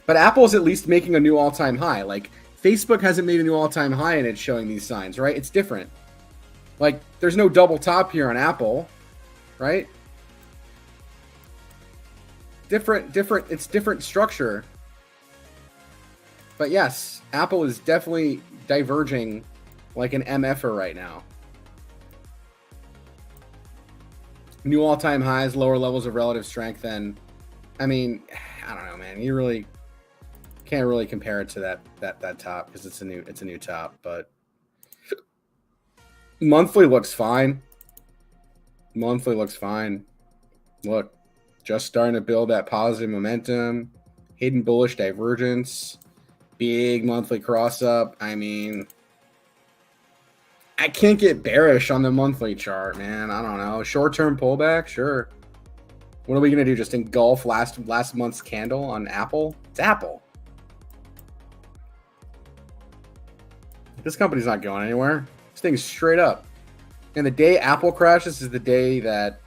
But Apple's at least making a new all-time high. Like, Facebook hasn't made a new all-time high and it's showing these signs, right? It's different. Like, there's no double top here on Apple, right? It's different structure. But yes, Apple is definitely diverging like an MFer right now. New all-time highs, lower levels of relative strength, and I mean, I don't know, man. You really can't really compare it to that top because it's a new top, but monthly looks fine. Monthly looks fine. Look, just starting to build that positive momentum, hidden bullish divergence, big monthly cross up. I mean, I can't get bearish on the monthly chart, man. I don't know. Short-term pullback, sure. What are we gonna do? Just engulf last month's candle on Apple? It's Apple. This company's not going anywhere. This thing's straight up. And the day Apple crashes is the day that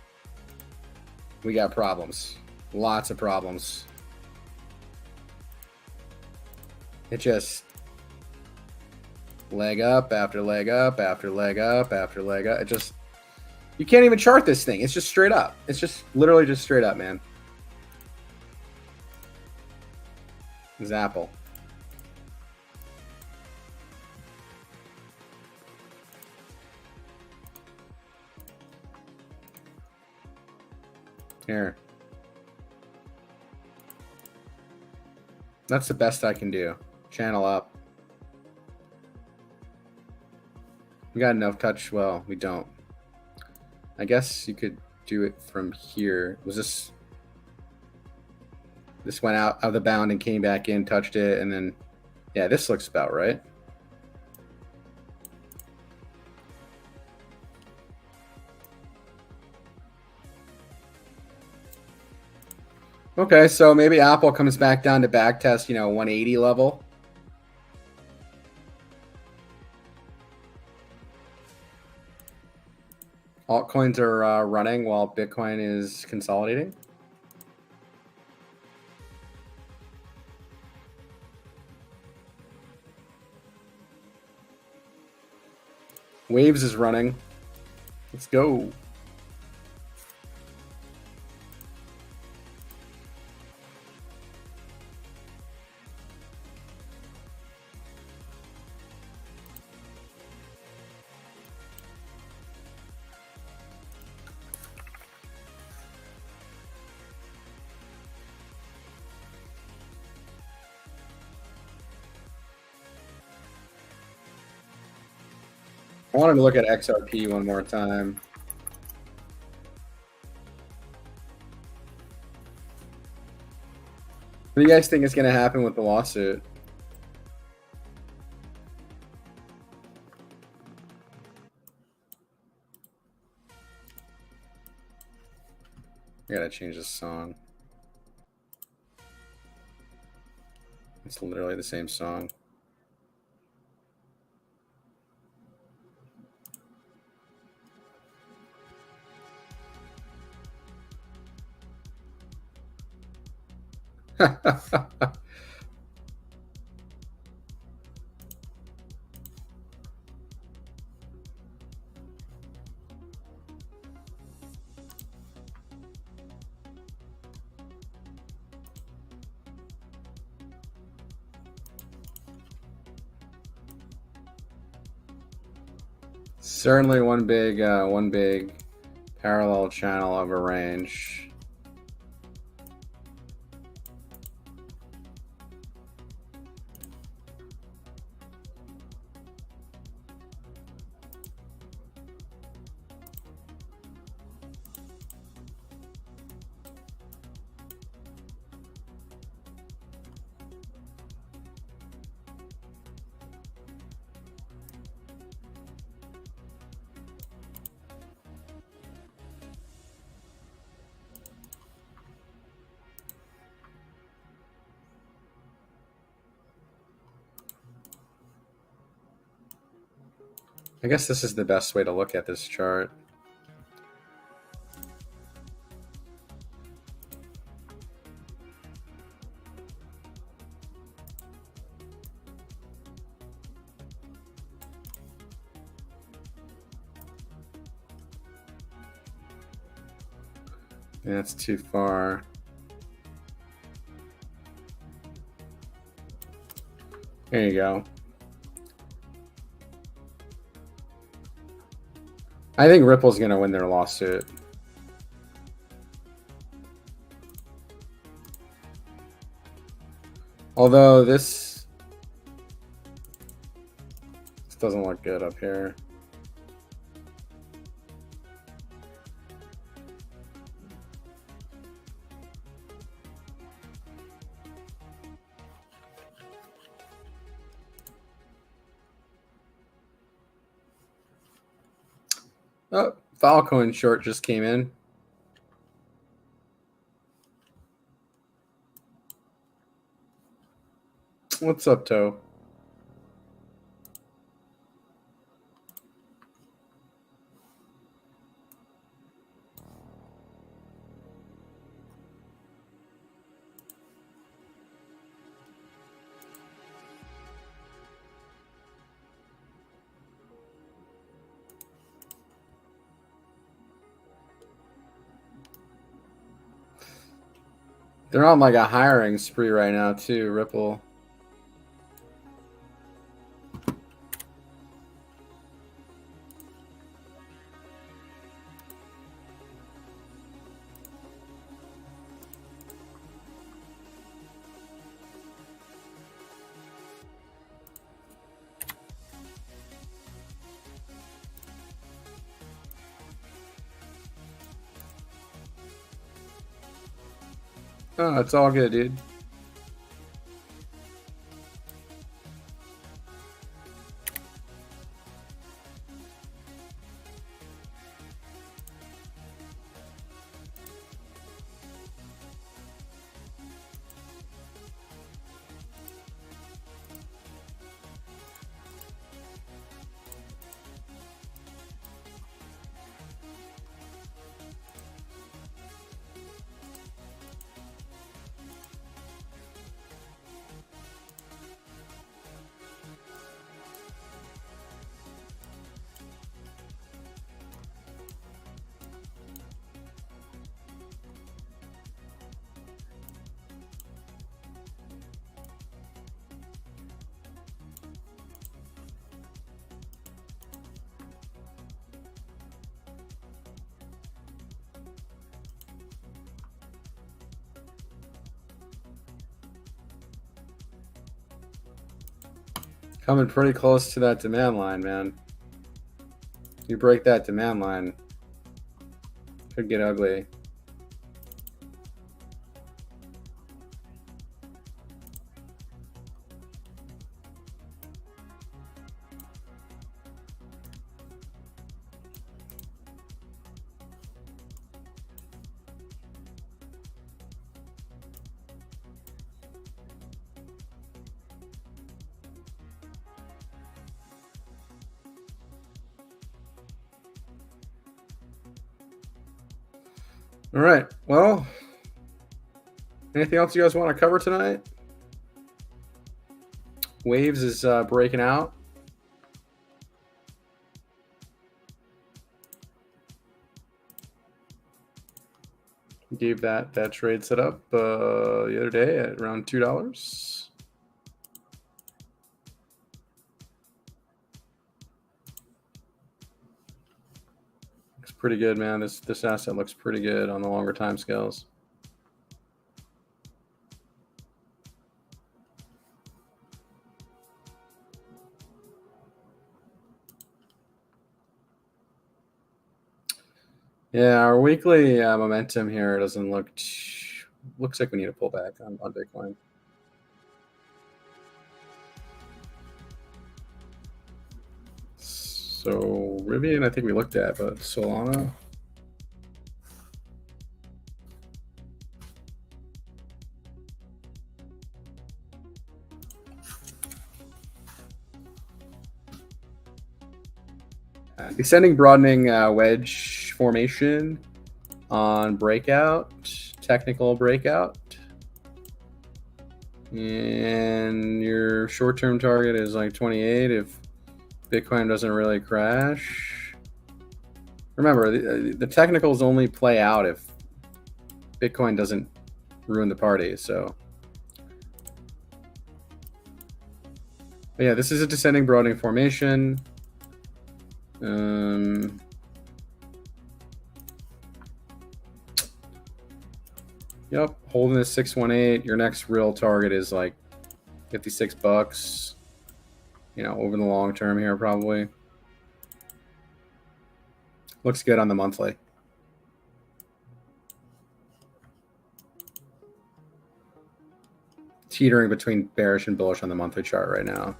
we got problems. Lots of problems. It just leg up after leg up after leg up after leg up. It just, you can't even chart this thing. It's just straight up. It's just literally just straight up, man. It's Apple. Here. That's the best I can do. Channel up. We got enough touch. Well, we don't. I guess you could do it from here. Was this went out of the bound and came back in, touched it, and then yeah, this looks about right. Okay, so maybe Apple comes back down to back test, 180 level. Altcoins are running while Bitcoin is consolidating. Waves is running. Let's go. I wanted to look at XRP one more time. What do you guys think is going to happen with the lawsuit? I gotta change this song. It's literally the same song. Certainly one big parallel channel of a range. I guess this is the best way to look at this chart. Yeah, that's too far. There you go. I think Ripple's going to win their lawsuit. Although this doesn't look good up here. Oh, the Altcoin short just came in. What's up, Toe? They're on like a hiring spree right now too, Ripple. Oh, it's all good, dude. Coming pretty close to that demand line, man. You break that demand line, could get ugly. All right. Well, anything else you guys want to cover tonight? Waves is breaking out. Gave that trade set up the other day at around $2. Looks pretty good, man. This asset looks pretty good on the longer time scales. Yeah, our weekly momentum here doesn't looks like we need to pull back on Bitcoin. So Rivian, I think we looked at, but Solana. Descending broadening wedge formation on breakout, technical breakout. And your short-term target is like 28 if Bitcoin doesn't really crash. Remember, the technicals only play out if Bitcoin doesn't ruin the party. So, but yeah, this is a descending broadening formation. Yep, holding this 618. Your next real target is like $56. You know, over the long term here, probably. Looks good on the monthly. Teetering between bearish and bullish on the monthly chart right now.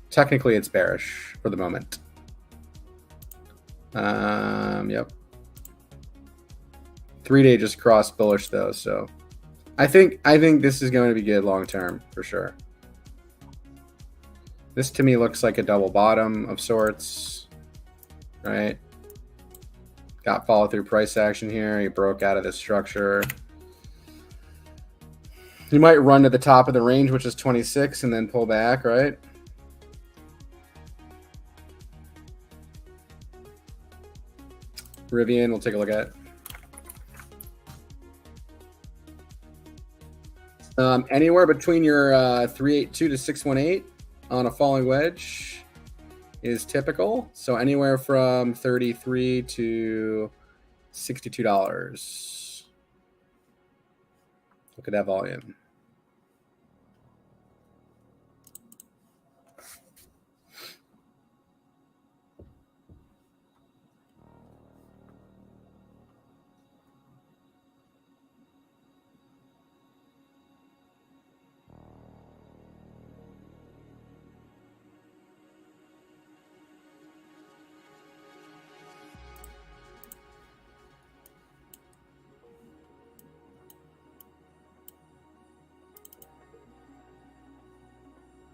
Technically, it's bearish for the moment. Yep. 3-day just crossed bullish though, so I think this is going to be good long term for sure. This to me looks like a double bottom of sorts, right? Got follow through price action here. He broke out of this structure. You might run to the top of the range, which is 26, and then pull back, right? Rivian, we'll take a look at. Anywhere between your 382 to 618 on a falling wedge is typical. So anywhere from $33 to $62. Look at that volume.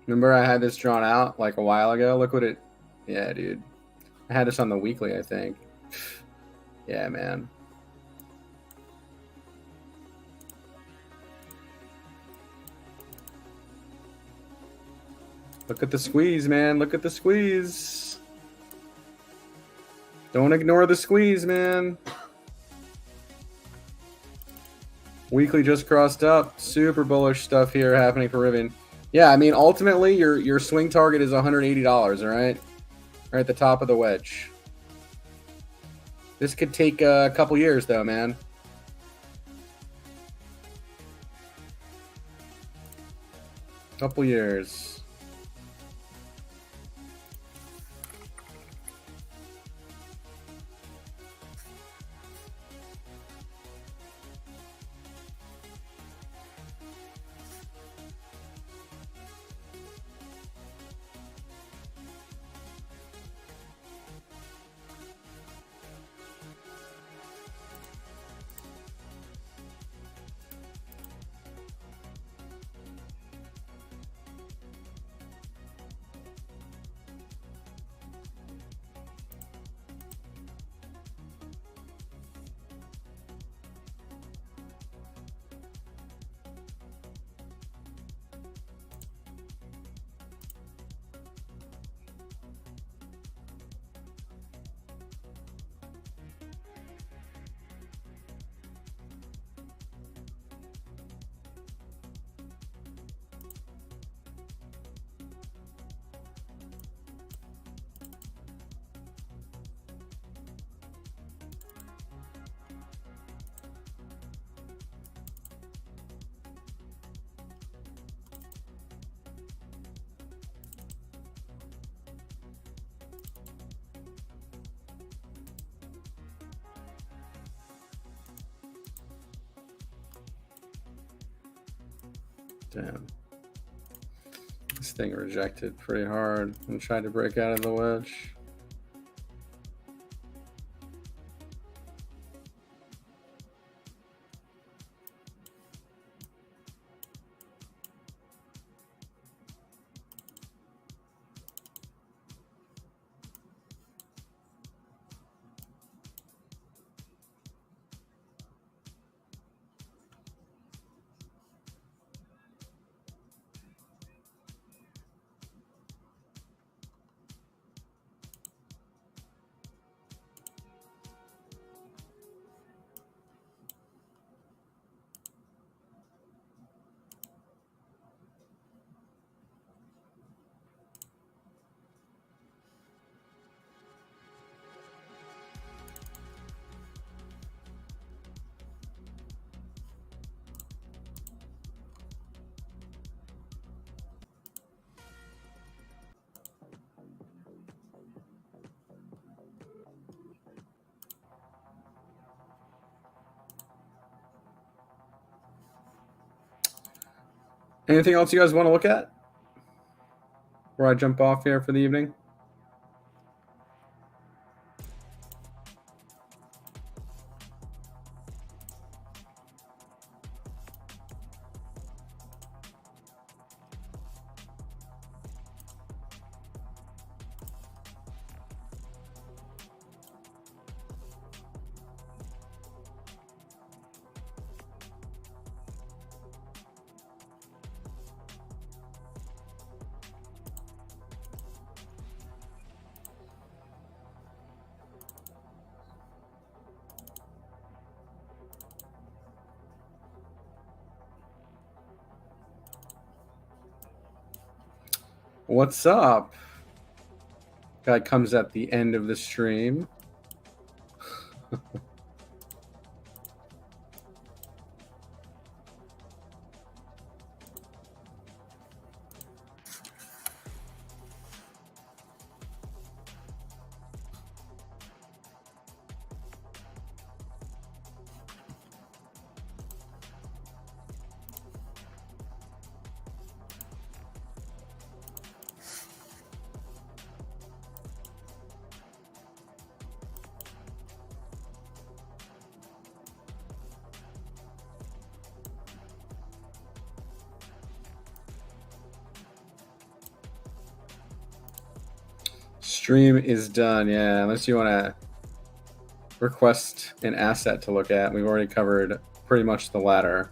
Remember I had this drawn out like a while ago? Look what it... Yeah, dude. I had this on the weekly, I think. Yeah, man. Look at the squeeze, man. Look at the squeeze. Don't ignore the squeeze, man. Weekly just crossed up. Super bullish stuff here happening for Rivian. Yeah, I mean, ultimately, your swing target is $180, all right? Right at the top of the wedge. This could take a couple years, though, man. Couple years. Damn. This thing rejected pretty hard and tried to break out of the wedge. Anything else you guys want to look at before I jump off here for the evening? What's up? Guy comes at the end of the stream. Stream is done, yeah, unless you want to request an asset to look at. We've already covered pretty much the latter.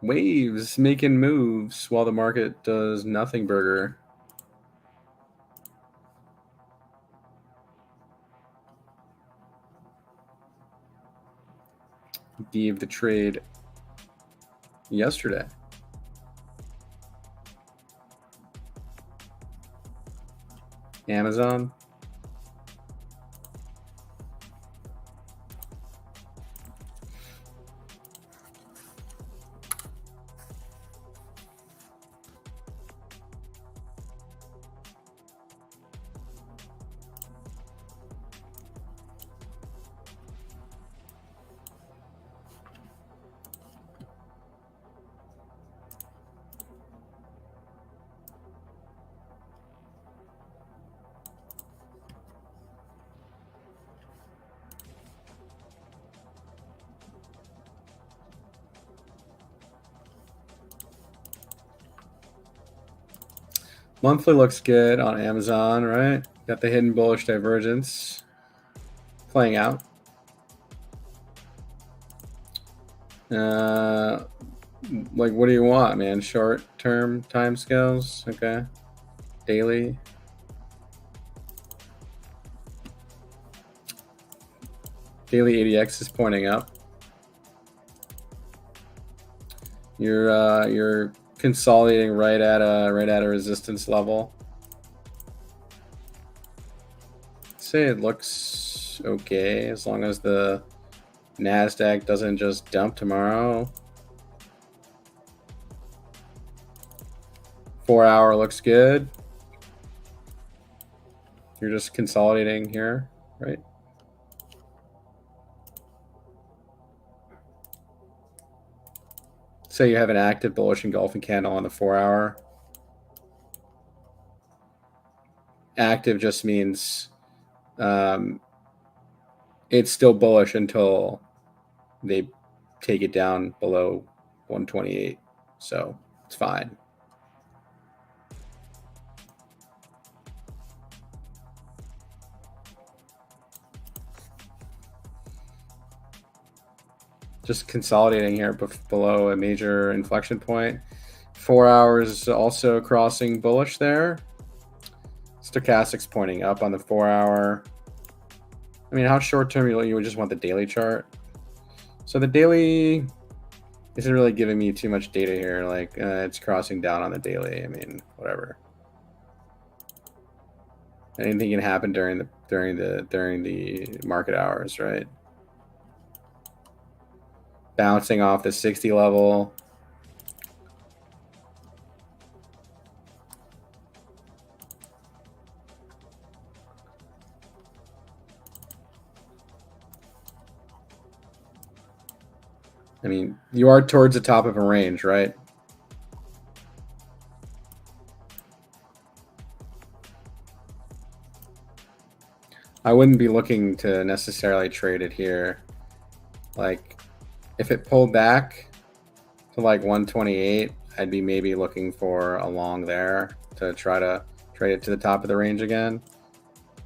Waves making moves while the market does nothing burger. Gave the trade yesterday. Amazon. Monthly looks good on Amazon, right? Got the hidden bullish divergence playing out. Like, what do you want, man? Short-term timescales, okay. Daily. Daily ADX is pointing up. You're consolidating right at a resistance level. I'd say it looks okay as long as the NASDAQ doesn't just dump tomorrow. 4 hour looks good. You're just consolidating here, right? So you have an active bullish engulfing candle on the 4 hour. Active just means it's still bullish until they take it down below 128. So it's fine. Just consolidating here below a major inflection point. 4 hours also crossing bullish there. Stochastic's pointing up on the 4 hour. I mean, how short term you would just want the daily chart. So the daily isn't really giving me too much data here. Like it's crossing down on the daily. I mean, whatever. Anything can happen during the market hours, right? Bouncing off the 60 level. I mean, you are towards the top of a range, right? I wouldn't be looking to necessarily trade it here. Like, if it pulled back to like 128, I'd be maybe looking for a long there to try to trade it to the top of the range again,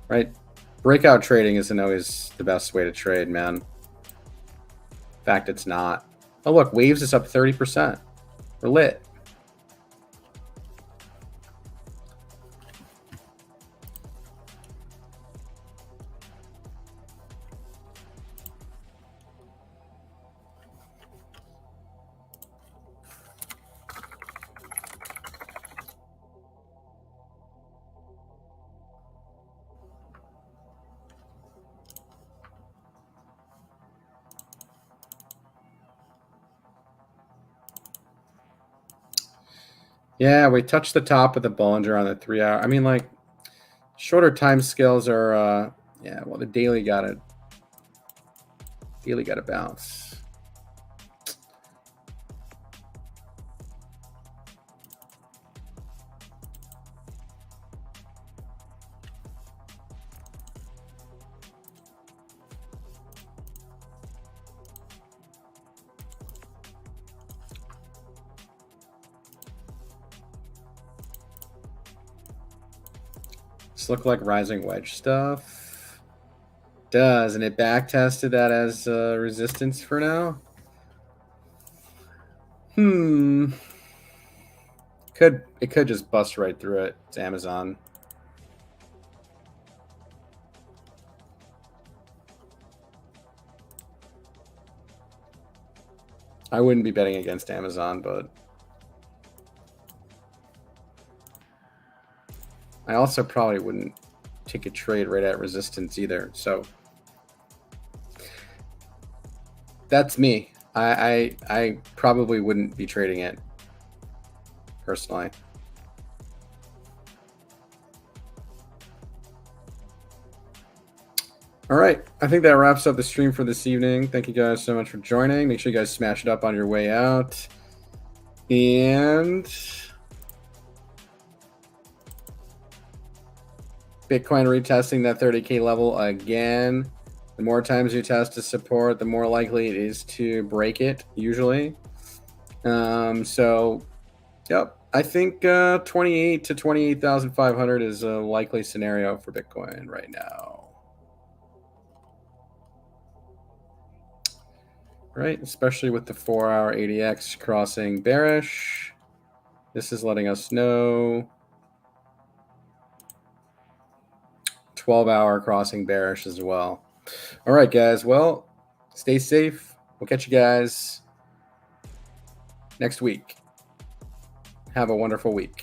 right? Breakout trading isn't always the best way to trade, man. In fact, it's not. Oh, look, Waves is up 30%. We're lit. Yeah, we touched the top of the Bollinger on the 3 hour. I mean, like, shorter time scales are, yeah, well, the daily got it. Daily got to bounce. This look like rising wedge stuff. Does, and it back tested that as resistance for now. It could just bust right through it. It's Amazon. I wouldn't be betting against Amazon, but I also probably wouldn't take a trade right at resistance either. So that's me. I probably wouldn't be trading it personally. All right, I think that wraps up the stream for this evening. Thank you guys so much for joining. Make sure you guys smash it up on your way out. And Bitcoin retesting that 30K level again. The more times you test the support, the more likely it is to break it, usually. So, yep, I think 28 to 28,500 is a likely scenario for Bitcoin right now. Right, especially with the 4 hour ADX crossing bearish. This is letting us know 12 hour crossing bearish as well. All right, guys. Well, stay safe. We'll catch you guys next week. Have a wonderful week.